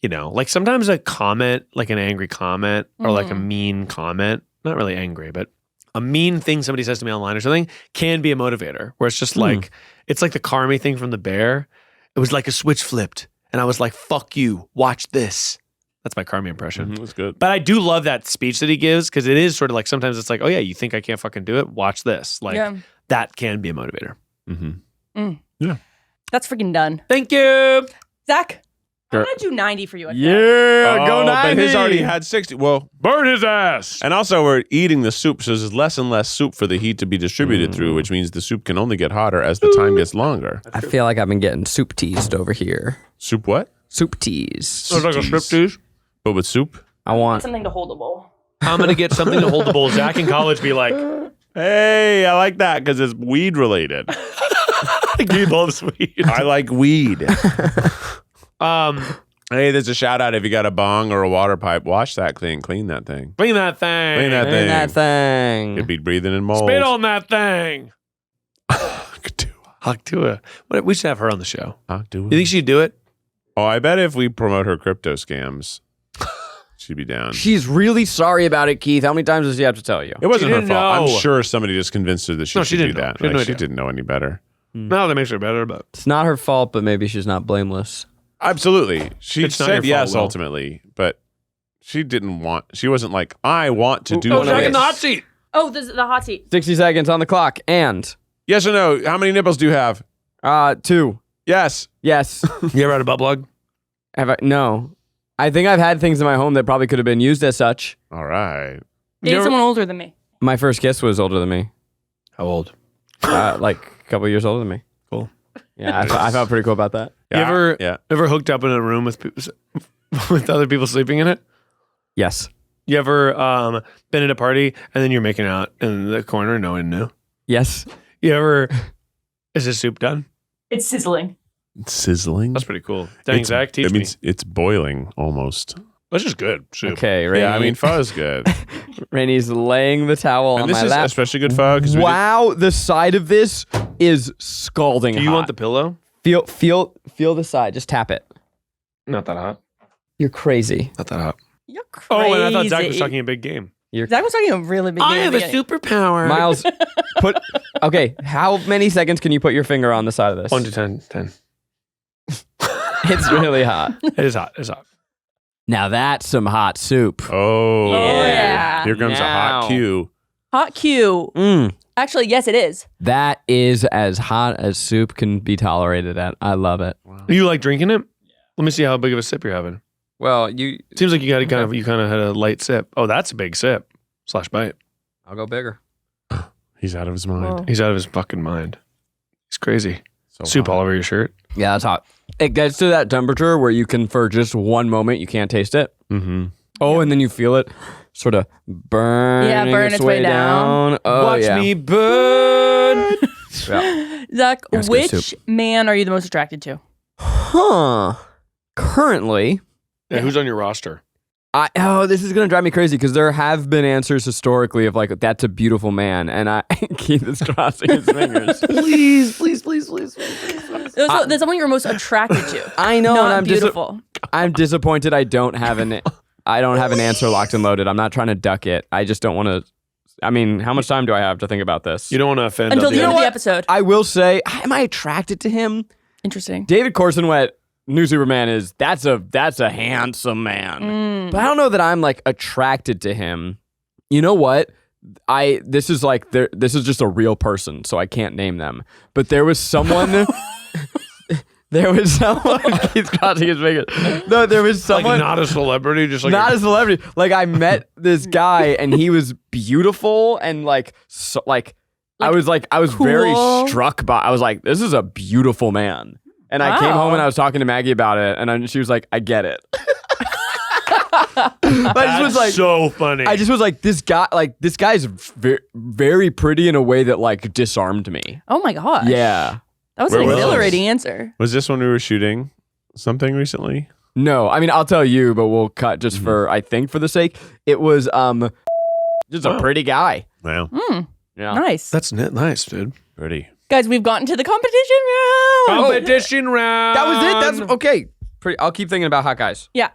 like sometimes a comment, like an angry comment or like a mean comment, not really angry, but a mean thing somebody says to me online or something can be a motivator where it's just like, it's like the Carmi thing from The Bear. It was like a switch flipped and I was like, fuck you, watch this. That's my Carmi impression. That's good. But I do love that speech that he gives because it is sort of like, sometimes it's like, oh yeah, you think I can't fucking do it? Watch this. Like that can be a motivator. Mm-hmm. That's freaking done. Thank you. Zach, I'm Sure. going to do 90 for you. Yeah, go 90. But his already had 60. Well, Burn his ass. and also we're eating the soup, so there's less and less soup for the heat to be distributed through, which means the soup can only get hotter as the time gets longer. I feel like I've been getting soup teased over here. Soup what? Soup tease. So it's like a striptease. But with soup? I want. Something to hold the bowl. I'm going to get something to hold the bowl. Zach in college be like, Hey, I like that because it's weed related. Keith loves weed. I like weed. Hey, there's a shout out. If you got a bong or a water pipe, wash that thing. Clean that thing. Clean that thing. Clean that thing. that thing. You'd be breathing in mold. Spit on that thing. Haktua. Haktua. We should have her on the show. Haktua. You think she'd do it? Oh, I bet if we promote her crypto scams, she'd be down. She's really sorry about it, Keith. How many times does she have to tell you? It wasn't She her didn't fault. know. I'm sure somebody just convinced her that she No, should she do didn't know. that. She had no Like, she idea. didn't know any better. No, that makes her better, but It's not her fault, but maybe she's not blameless. Absolutely. She It's not said your fault, yes Will. ultimately, but she didn't want, she wasn't like, I want to do oh, no, second yes. the hot seat. Oh, this is the hot seat. 60 seconds on the clock. And Yes or no? How many nipples do you have? 2. Yes. Yes. You ever had a butt plug? Have I? No. I think I've had things in my home that probably could have been used as such. All right. Date someone older than me. My first kiss was older than me. How old? Like a couple years older than me. Cool. Yeah, I felt pretty cool about that. You ever Yeah. ever hooked up in a room with with other people sleeping in it? Yes. You ever been at a party and then you're making out in the corner, no one knew? Yes. You ever? Is this soup done? It's sizzling. It's sizzling. That's pretty cool. Dang, It's- Zach, teach That me. means it's boiling almost. That's just good soup. Okay, Rainie. Yeah, I mean, pho is good. Rainie's laying the towel on And this my is lap. especially good pho because Wow, the side of this is scalding Do you hot. want the pillow? Feel the side. Just tap it. Not that hot. You're crazy. Not that hot. You're crazy. Oh, and I thought Zach was talking a big game. Zach was talking a really big game. at the beginning. superpower. Miles, okay, how many seconds can you put your finger on the side of this? 1 to 10. 10. It's really hot. It is hot. It's hot. Now that's some hot soup. Oh, yeah. Here comes a hot Now. cue. Hot Q. Actually, yes, it is. That is as hot as soup can be tolerated at. I love it. You like drinking it? Let me see how big of a sip you're having. Well, you. Seems like you got kind of had a light sip. Oh, that's a big sip / bite. I'll go bigger. He's out of his mind. Whoa. He's out of his fucking mind. He's crazy. So Soup hot. all over your shirt. Yeah, that's hot. It gets to that temperature where you can, for just one moment, you can't taste it. Mm-hmm. Oh, and then you feel it sort of burn. burn its way down. Oh, Watch yeah. me burn. Yeah. Zach, That's good which soup. man are you the most attracted to? Huh. Currently, Yeah, who's on your roster? this is gonna drive me crazy because there have been answers historically of like that's a beautiful man, and I Keith is crossing his fingers. Please. That's someone you're most attracted to. I know, Not and beautiful. I'm disappointed. I don't have an answer locked and loaded. I'm not trying to duck it. I just don't want to. I mean, how much time do I have to think about this? You don't want to offend Until the other- end of what? the episode. I will say, am I attracted to him? Interesting. David Corson New Superman that's a handsome man. But I don't know that I'm like attracted to him. You know what? This is just a real person, so I can't name them. But there was someone he's crossing his fingers. No, there was someone like not a celebrity, just like not a celebrity. Like I met this guy and he was beautiful and I was very cool. struck by. I was like, this is a beautiful man. And I came home and I was talking to Maggie about it, and she was like, I get it. But I just was like, so funny. I just was like, this guy's very, very pretty in a way that like disarmed me. Oh my gosh. Yeah. That was Where an was exhilarating answer. Was this when we were shooting something recently? No, I mean, I'll tell you, but we'll cut just for the sake. It was just a pretty guy. Wow. Yeah. Nice. That's nice, dude. Pretty. Guys, we've gotten to the competition round. Competition round. That was it. That's okay. I'll keep thinking about hot guys. Yeah.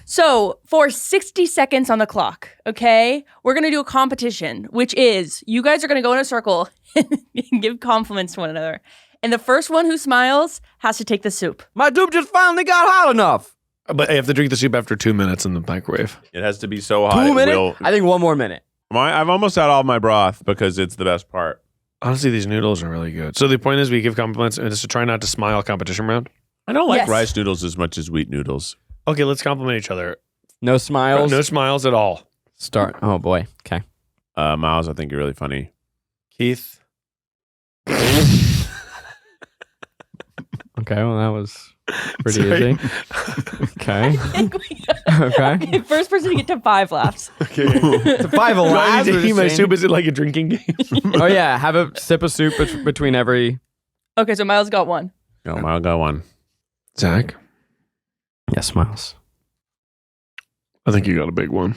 So for 60 seconds on the clock, okay, we're going to do a competition, which is you guys are going to go in a circle and give compliments to one another. And the first one who smiles has to take the soup. My soup just finally got hot enough. But you have to drink the soup after 2 minutes in the microwave. It has to be so hot. 2 it minutes? will- I think one more minute. I've almost had all my broth because it's the best part. Honestly, these noodles are really good. So the point is we give compliments and it's to try not to smile competition round. I don't like Yes. rice noodles as much as wheat noodles. Okay, let's compliment each other. No smiles. No smiles at all. Start. Oh boy. Okay. Miles, I think you're really funny. Keith. Okay. Well, that was pretty Sorry. easy. Okay. Okay. First person to get to 5 laughs. Okay. It's a 5 Do I alive. need to eat my soup? Is it like a drinking game? Oh yeah. Have a sip of soup between every Okay, so Miles got one. No, I'll go one. Zach, Yes, Miles. I think you got a big one.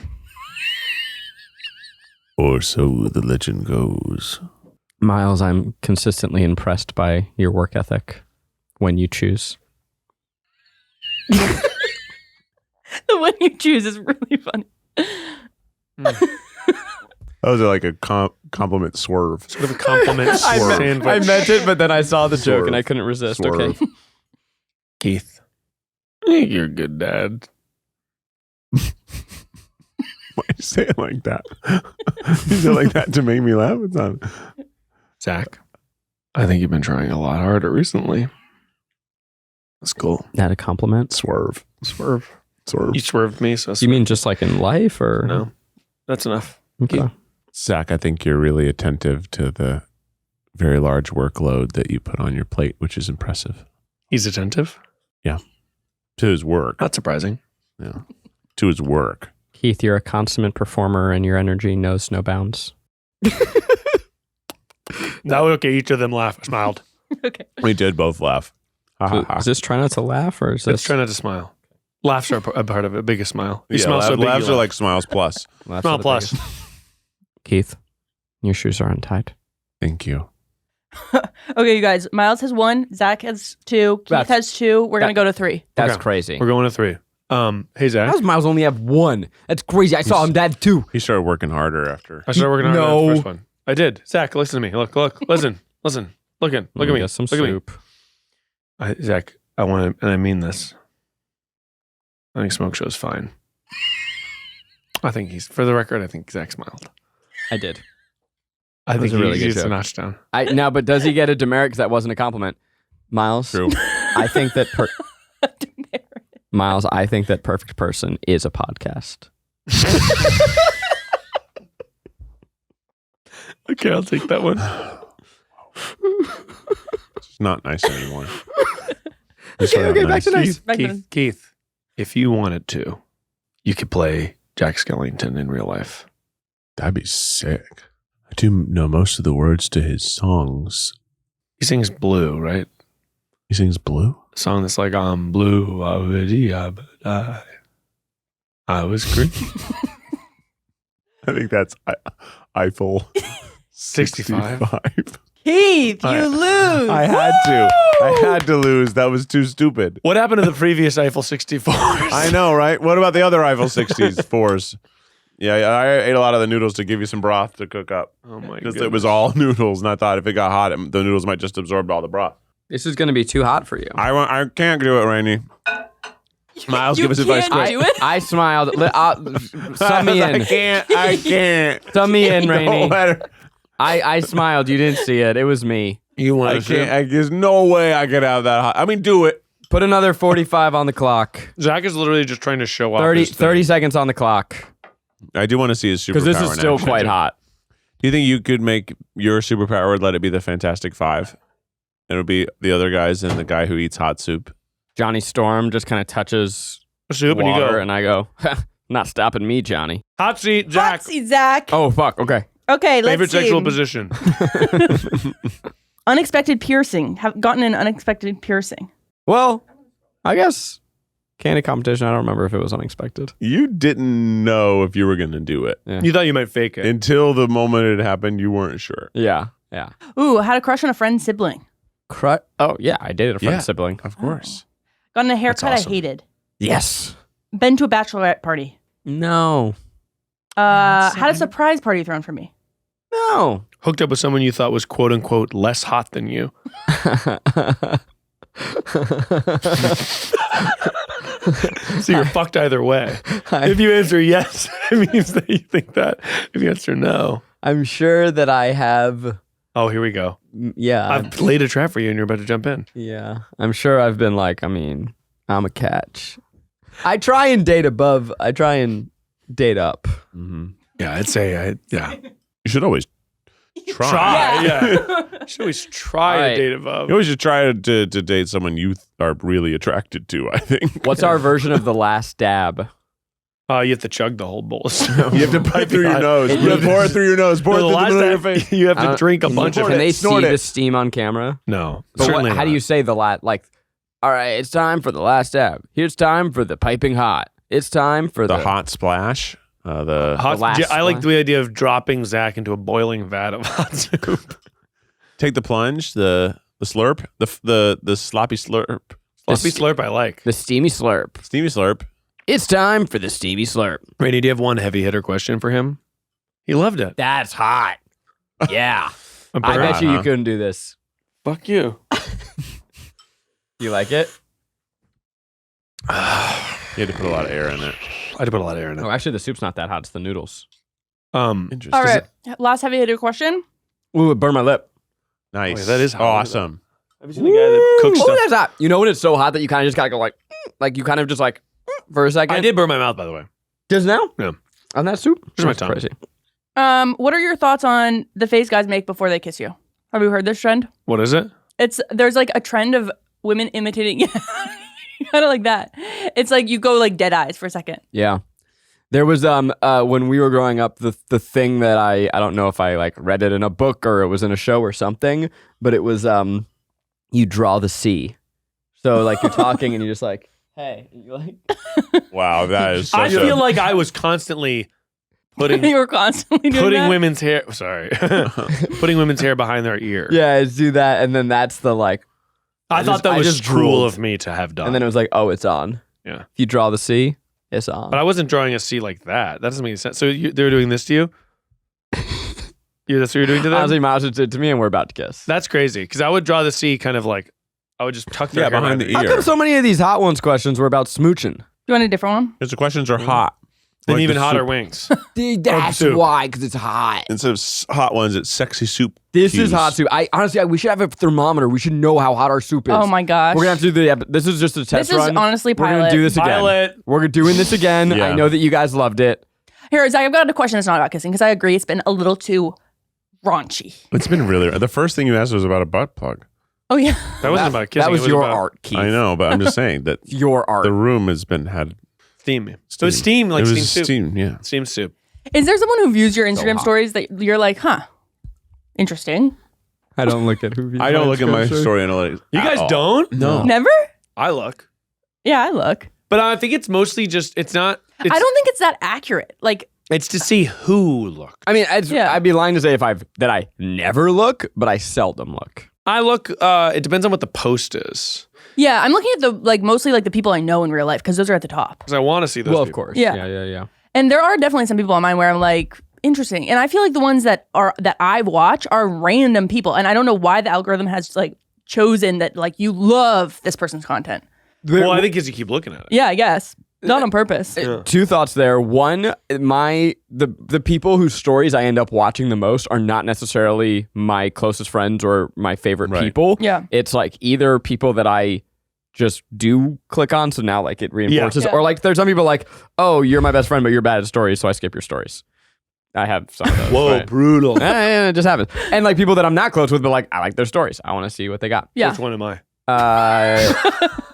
Or so the legend goes. Miles, I'm consistently impressed by your work ethic when you choose. The one you choose is really funny. Those are like a compliment swerve. Sort of a compliment I sandwich. meant it, but then I saw the joke Swerve. and I couldn't resist. Swerve. Okay. Keith, I think you're a good dad. Why you say it like that? You say it like that to make me laugh? It's not. Zach, I think you've been trying a lot harder recently. That's cool. That a compliment? Swerve. Swerve. Swerve. You swerved me, so You mean just like in life or? no? That's enough. Okay. Zach, I think you're really attentive to the very large workload that you put on your plate, which is impressive. He's attentive. To his work. Not surprising. Yeah. To his work. Keith, you're a consummate performer and your energy knows no bounds. Now, okay, each of them smiled. Okay. We did both laugh. Ha, ha, ha. Is this try not to laugh or is Let's this? try not to smile. Laughs are a part of it. Biggest smile. You Yeah, smile so big. laughs you are laugh. like smiles plus. Laughs Smile are the plus. biggest. Keith, your shoes are untied. Thank you. Okay, you guys. Miles has one. Zach has two. Keith That's- has two. We're gonna go to three. That's Okay. crazy. We're going to 3. Hey Zach. How does Miles only have one? That's crazy. I saw him dad too. He started working harder after. I started working on No. the first one. I did. Zach, listen to me. Look, listen. Look at me. Get some Look at me. soup. Zach, I want to, and I mean this. I think Smoke Show's fine. I think for the record, I think Zach smiled. I did. I was think a really good he's a joke. notch down. No, but does he get a demerit? Because that wasn't a compliment. Miles, True. I think that Miles, I think that Perfect Person is a podcast. Okay, I'll take that one. It's not nice anymore. Okay, back to nice. Back to Keith, if you wanted to, you could play Jack Skellington in real life. That'd be sick. I do know most of the words to his songs. He sings Blue, right? He sings Blue? A song that's like, I'm blue, I was green. I think that's Eiffel 65. Keith, you I- lose. I had to lose. That was too stupid. What happened to the previous Eiffel 64s? I know, right? What about the other Eiffel 64s? Yeah, I ate a lot of the noodles to give you some broth to cook up. Oh my Because god. it was all noodles, and I thought if it got hot, the noodles might just absorb all the broth. This is going to be too hot for you. I can't do it, Rainey. Miles, You give us advice can't quick. do it. I smiled. Sum me in. I can't. Sum me in, Rainie. No matter. I smiled. You didn't see it. It was me. You I want can't. There's no way I could have that hot. I mean, do it. Put another 45 on the clock. Zach is literally just trying to show off 30 seconds on the clock. I do want to see his superpower. Because this is in still action. quite hot. Do you think you could make your superpower, let it be the Fantastic Five? It'll be the other guys and the guy who eats hot soup. Johnny Storm just kind of touches soup and you water, go. and I go, not stopping me, Johnny. Hot seat, Zach. Hot seat, Zach. Oh, fuck. Okay. Okay, let's Favorite see. sexual position. Unexpected piercing. Have gotten an unexpected piercing. Well, I guess candid competition. I don't remember if it was unexpected. You didn't know if you were going to do it. You thought you might fake it. Until the moment it happened, you weren't sure. Yeah. Yeah. Ooh, had a crush on a friend's sibling. Oh, yeah. I dated a friend's Yeah. sibling. Of course. Gotten a haircut awesome. I hated. Yes. Been to a bachelorette party. No. Had a surprise party thrown for me. No. Hooked up with someone you thought was quote unquote less hot than you. So you're fucked either way. If you answer yes, it means that you think that. If you answer no, I'm sure that I have. oh, here we go. Yeah. I've laid a trap for you and you're about to jump in. Yeah. I'm sure I've been like, I'm a catch. I try and date above. I try and date up. Mm-hmm. Yeah, I'd say, yeah. You should always try. Yeah. Should always try All right. to date above. You always should try to date someone you are really attracted to, I think. What's our version of the last dab? You have to chug the whole bowl. You have to pipe through your nose. You have to pour it through your nose. Pour it through the middle of your face. You have to drink a bunch of Can it. they see Snort it. the steam on camera? No. But Certainly how do not. you say the like? All right, it's time for the last dab. Here's time for the piping hot. It's time for The hot splash. Hot, last I like one? the idea of dropping Zach into a boiling vat of hot soup. Take the plunge, the slurp, the sloppy slurp, Sloppy slurp I like. the steamy slurp. steamy slurp. It's time for the steamy slurp. Rainie, do you have one heavy hitter question for him? He loved it. That's hot. Yeah. A I bird? bet you huh? couldn't do this. Fuck you. You like it? You had to put a lot of air in it. I had to put a lot of air in Oh, it. actually, the soup's not that hot. It's the noodles. Interesting. All right. Last heavy hitter question. Ooh, it burned my lip. Nice. Oh, yeah, that is hot. awesome. Have you seen the guy that cooks Oh, stuff? that's hot. You know when it's so hot that you kind of just gotta go like you kind of just like for a second. I did burn my mouth, by the way. Just now? Yeah. On that soup? Just my That's tongue. crazy. What are your thoughts on the face guys make before they kiss you? Have you heard this trend? What is it? There's like a trend of women imitating kind of like that. It's like you go like dead eyes for a second. Yeah. There was when we were growing up, the thing that I don't know if I like read it in a book or it was in a show or something, but it was you draw the C. So like you're talking and you're just like, hey, and you're like Wow, that is I such feel a... like I was constantly putting You were constantly doing putting that? women's hair. Sorry, putting women's hair behind their ear. yeah, it's do that, and then that's the like, I thought that I was just cool drooled. of me to have done. and then it was like, oh, it's on. Yeah. If you draw the C, it's on. But I wasn't drawing a C like that. That doesn't make any sense. So they were doing this to you? That's what you're doing to them? Honestly, Miles did it to me, and we're about to kiss. That's crazy. Because I would draw the C kind of like, I would just tuck their Yeah, hair behind the How ear. come so many of these hot ones questions were about smooching? You want a different one? Because the questions are hot. Then Like even the hotter soup. wings. That's soup. why, because it's hot. Instead of hot ones, it's sexy soup. This cues. is hot soup. We should have a thermometer. We should know how hot our soup is. Oh my gosh. We're gonna have to do this is just a test This is run. honestly We're gonna pilot. do this again. Violet. We're doing this again. Yeah. I know that you guys loved it. Here, Zach, I've got a question that's not about kissing because I agree it's been a little too raunchy. It's been really... The first thing you asked was about a butt plug. Oh yeah. That wasn't about kissing. That was it your about art, Keith. I know, but I'm just saying that Your art. the room has been had... Steam. It was steam, like it steam was soup. steam, yeah. Steam soup. Is there someone who views your Instagram hot. stories that you're like, huh, interesting? I don't look at who. I don't look at my story analytics. You at guys all. don't? No. Never? I look. Yeah, I look. But I think it's mostly just, it's not, I don't think it's that accurate. Like, it's to see who look. I mean, Yeah. I'd be lying to say that I never look, but I seldom look. I look, it depends on what the post is. yeah, I'm looking at mostly like the people I know in real life because those are at the top. Because I want to see those Well, of people. course. Yeah. Yeah. And there are definitely some people on mine where I'm like, interesting. And I feel like the ones that I watch are random people. And I don't know why the algorithm has like chosen that like you love this person's content. Well, I think because you keep looking at it. Yeah, I guess. Not on purpose. Two thoughts there. One, the people whose stories I end up watching the most are not necessarily my closest friends or my favorite Right. people. Yeah. It's like either people that I just do click on, so now like it reinforces, Yeah. or like there's some people like, oh, you're my best friend, but you're bad at stories, so I skip your stories. I have some of those. Whoa, but- brutal. it just happens. And like people that I'm not close with, but like I like their stories. I want to see what they got. Yeah. Which one am I?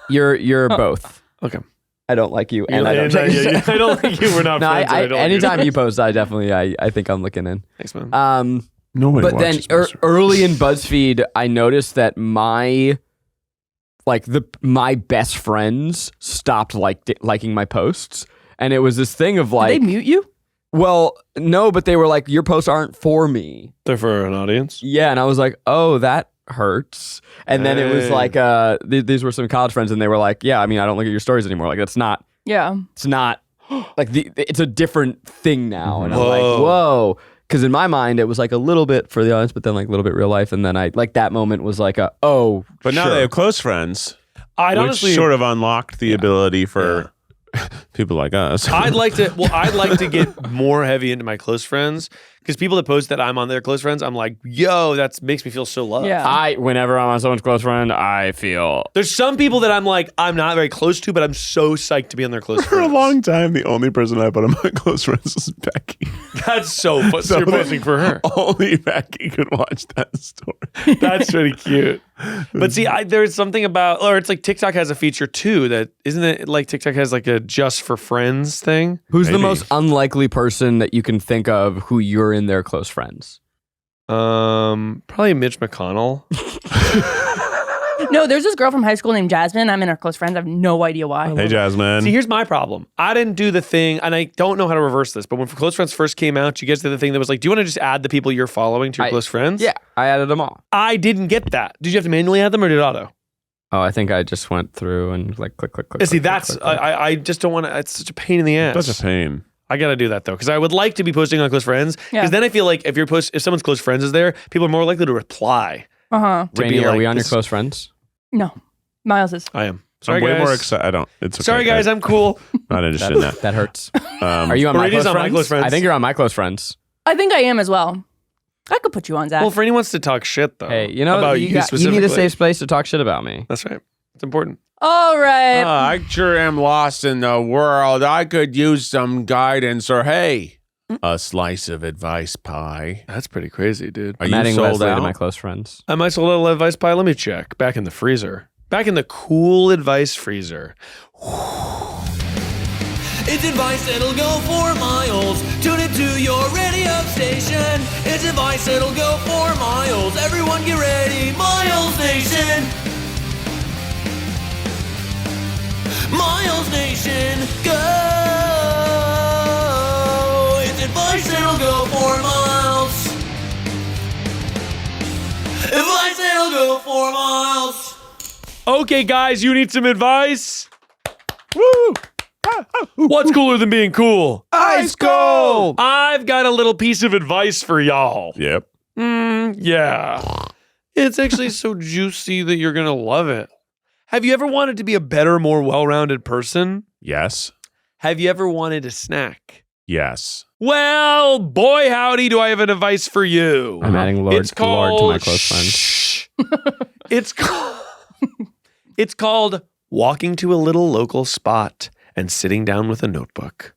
You're both. Okay. I don't like you, and I don't. I don't think you were not No, friends. and I don't like anytime you post, I definitely, I think I'm looking in. Thanks, man. Nobody But then watches my story. early in BuzzFeed, I noticed that my best friends stopped liking my posts, and it was this thing of Did like, they mute you? well, no, but they were like, your posts aren't for me. They're for an audience. Yeah, and I was like, oh, that hurts. And then it was Hey. like, these were some college friends, and they were like, yeah, I mean, I don't look at your stories anymore. Like that's not. Yeah. It's not like it's a different thing now. And I'm Whoa. like, whoa. Because in my mind, it was like a little bit for the audience, but then like a little bit real life. And then I like that moment was like, oh, But now sure. they have close friends, I'd which honestly sort of unlocked the ability for people like us. I'd like to get more heavy into my close friends Because people that post that I'm on their close friends, I'm like, yo, that makes me feel so loved. Yeah. Whenever I'm on someone's close friend, I feel. There's some people that I'm like, I'm not very close to, but I'm so psyched to be on their close For a friends. long time, the only person I put on my close friends was Becky. That's so fun. So you're posting for her. Only Becky could watch that story. That's pretty cute. But see, there's something about, or it's like TikTok has a feature too that, isn't it like TikTok has like a just for friends thing? Who's the Maybe. most unlikely person that you can think of who you're in their close friends? Probably Mitch McConnell. No, there's this girl from high school named Jasmine. I'm in her close friends. I have no idea why. Hey, Jasmine. See, here's my problem. I didn't do the thing, and I don't know how to reverse this, but when Close Friends first came out, you guys did the thing that was like, do you want to just add the people you're following to your close friends? Yeah, I added them all. I didn't get that. Did you have to manually add them or did it auto? Oh, I think I just went through and like click. See, that's, I just don't want to, it's such a pain in the ass. Such a pain. I got to do that though, because I would like to be posting on close friends, because then I feel like if someone's close friends is there, people are more likely to reply. Uh-huh. Rainie, are we on your close friends? No. Miles is. I am. Sorry, I'm way guys. more excited. I don't. It's okay. Sorry, guys. I'm cool. Not interested in that. That hurts. Are you on my Rainie's close on my friends? close friends. I think you're on my close friends. I think I am as well. I could put you on, Zach. Well, Franny wants to talk shit though. Hey, you know, about you you specifically. need a safe space to talk shit about me. That's right. It's important. All right. I sure am lost in the world. I could use some guidance or, hey, a slice of advice pie. That's pretty crazy, dude. Are I'm you adding sold Leslie to out? my close friends. I might sold out a advice pie. Let me check. Back in the freezer. Back in the cool advice freezer. It's advice that'll go for miles. Tune it to your radio station. It's advice that'll go for miles. Everyone get ready, Miles Nation. Miles Nation, go. It's advice that'll go for miles. Advice that'll go for miles. Okay, guys, you need some advice? Woo! What's cooler than being cool? Ice cold. I've got a little piece of advice for y'all. Yep. Yeah. It's actually so juicy that you're going to love it. Have you ever wanted to be a better, more well-rounded person? Yes. Have you ever wanted a snack? Yes. Well, boy, howdy, do I have an advice for you. I'm adding Lord to my close friends. Shh. It's called walking to a little local spot and sitting down with a notebook.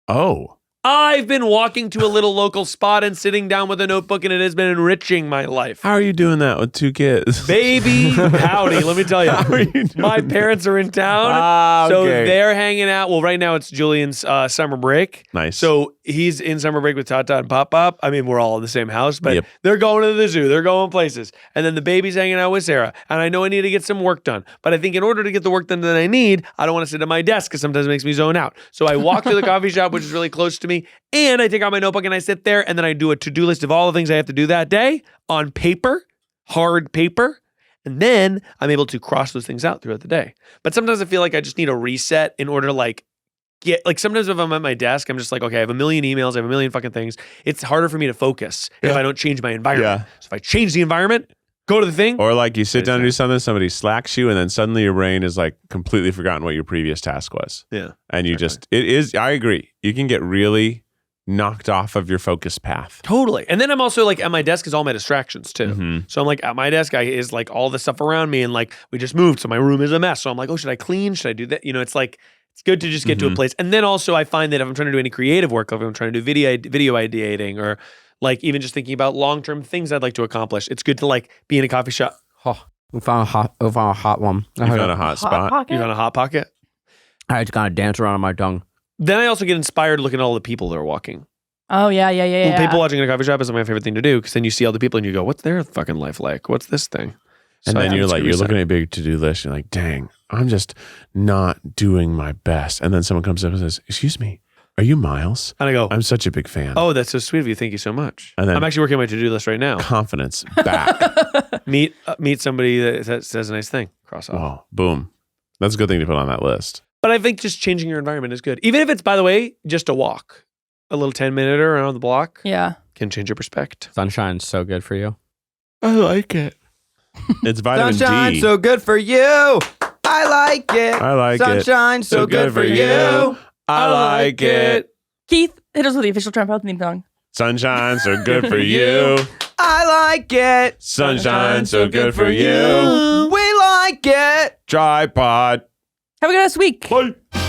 Oh. I've been walking to a little local spot and sitting down with a notebook, and it has been enriching my life. How are you doing that with 2 kids? Baby, howdy, let me tell you. How are you doing My that? parents are in town, so okay. they're hanging out. Well, right now it's Julian's summer break. Nice. So he's in summer break with Tata and Pop Pop. I mean, we're all in the same house, but Yep. they're going to the zoo. They're going places. And then the baby's hanging out with Sarah. And I know I need to get some work done. But I think in order to get the work done that I need, I don't want to sit at my desk because sometimes it makes me zone out. So I walk to the coffee shop, which is really close to me, and I take out my notebook and I sit there, and then I do a to-do list of all the things I have to do that day on paper, hard paper. And then I'm able to cross those things out throughout the day. But sometimes I feel like I just need a reset in order to sometimes if I'm at my desk, I'm just like, okay, I have a million emails, I have a million fucking things. It's harder for me to focus if I don't change my environment. Yeah. So if I change the environment, go to the thing. Or like you sit down to do something, somebody slacks you, and then suddenly your brain is like completely forgotten what your previous task was. Yeah. And you I agree. You can get really knocked off of your focus path. Totally. And then I'm also like at my desk is all my distractions too. Mhm. So I'm like at my desk is like all the stuff around me, and like we just moved, so my room is a mess. So I'm like, oh, should I clean? Should I do that? You know, it's like it's good to just get to a place. And then also I find that if I'm trying to do any creative work, if I'm trying to do video ideating, or like even just thinking about long-term things I'd like to accomplish, it's good to like be in a coffee shop. Oh, we found a hot one. You found a hot spot. Pocket? You found a hot pocket. I just gotta dance around on my tongue. Then I also get inspired looking at all the people that are walking. Oh, yeah. People watching in a coffee shop is my favorite thing to do, because then you see all the people and you go, what's their fucking life like? What's this thing? And So then yeah, you're it's like, good you're reset. looking at a big to-do list. You're like, dang, I'm just not doing my best. And then someone comes up and says, excuse me, are you Miles? And I go, I'm such a big fan. oh, that's so sweet of you. Thank you so much. And then- I'm actually working on my to-do list right now. Confidence back. Meet somebody that says a nice thing. Cross off. Whoa, boom. That's a good thing to put on that list. But I think just changing your environment is good. Even if it's, by the way, just a walk. A little 10-minute around the block Yeah. can change your perspective. Sunshine's so good for you. I like it. It's vitamin Sunshine's D. so good for you. I like it. I like it. Sunshine's so good for you. I like it. Keith, hit us with the official Trump Health theme song. Sunshine so good for you. I like it. Sunshine so good for you. We like it. Tripod. Have a good week. Bye.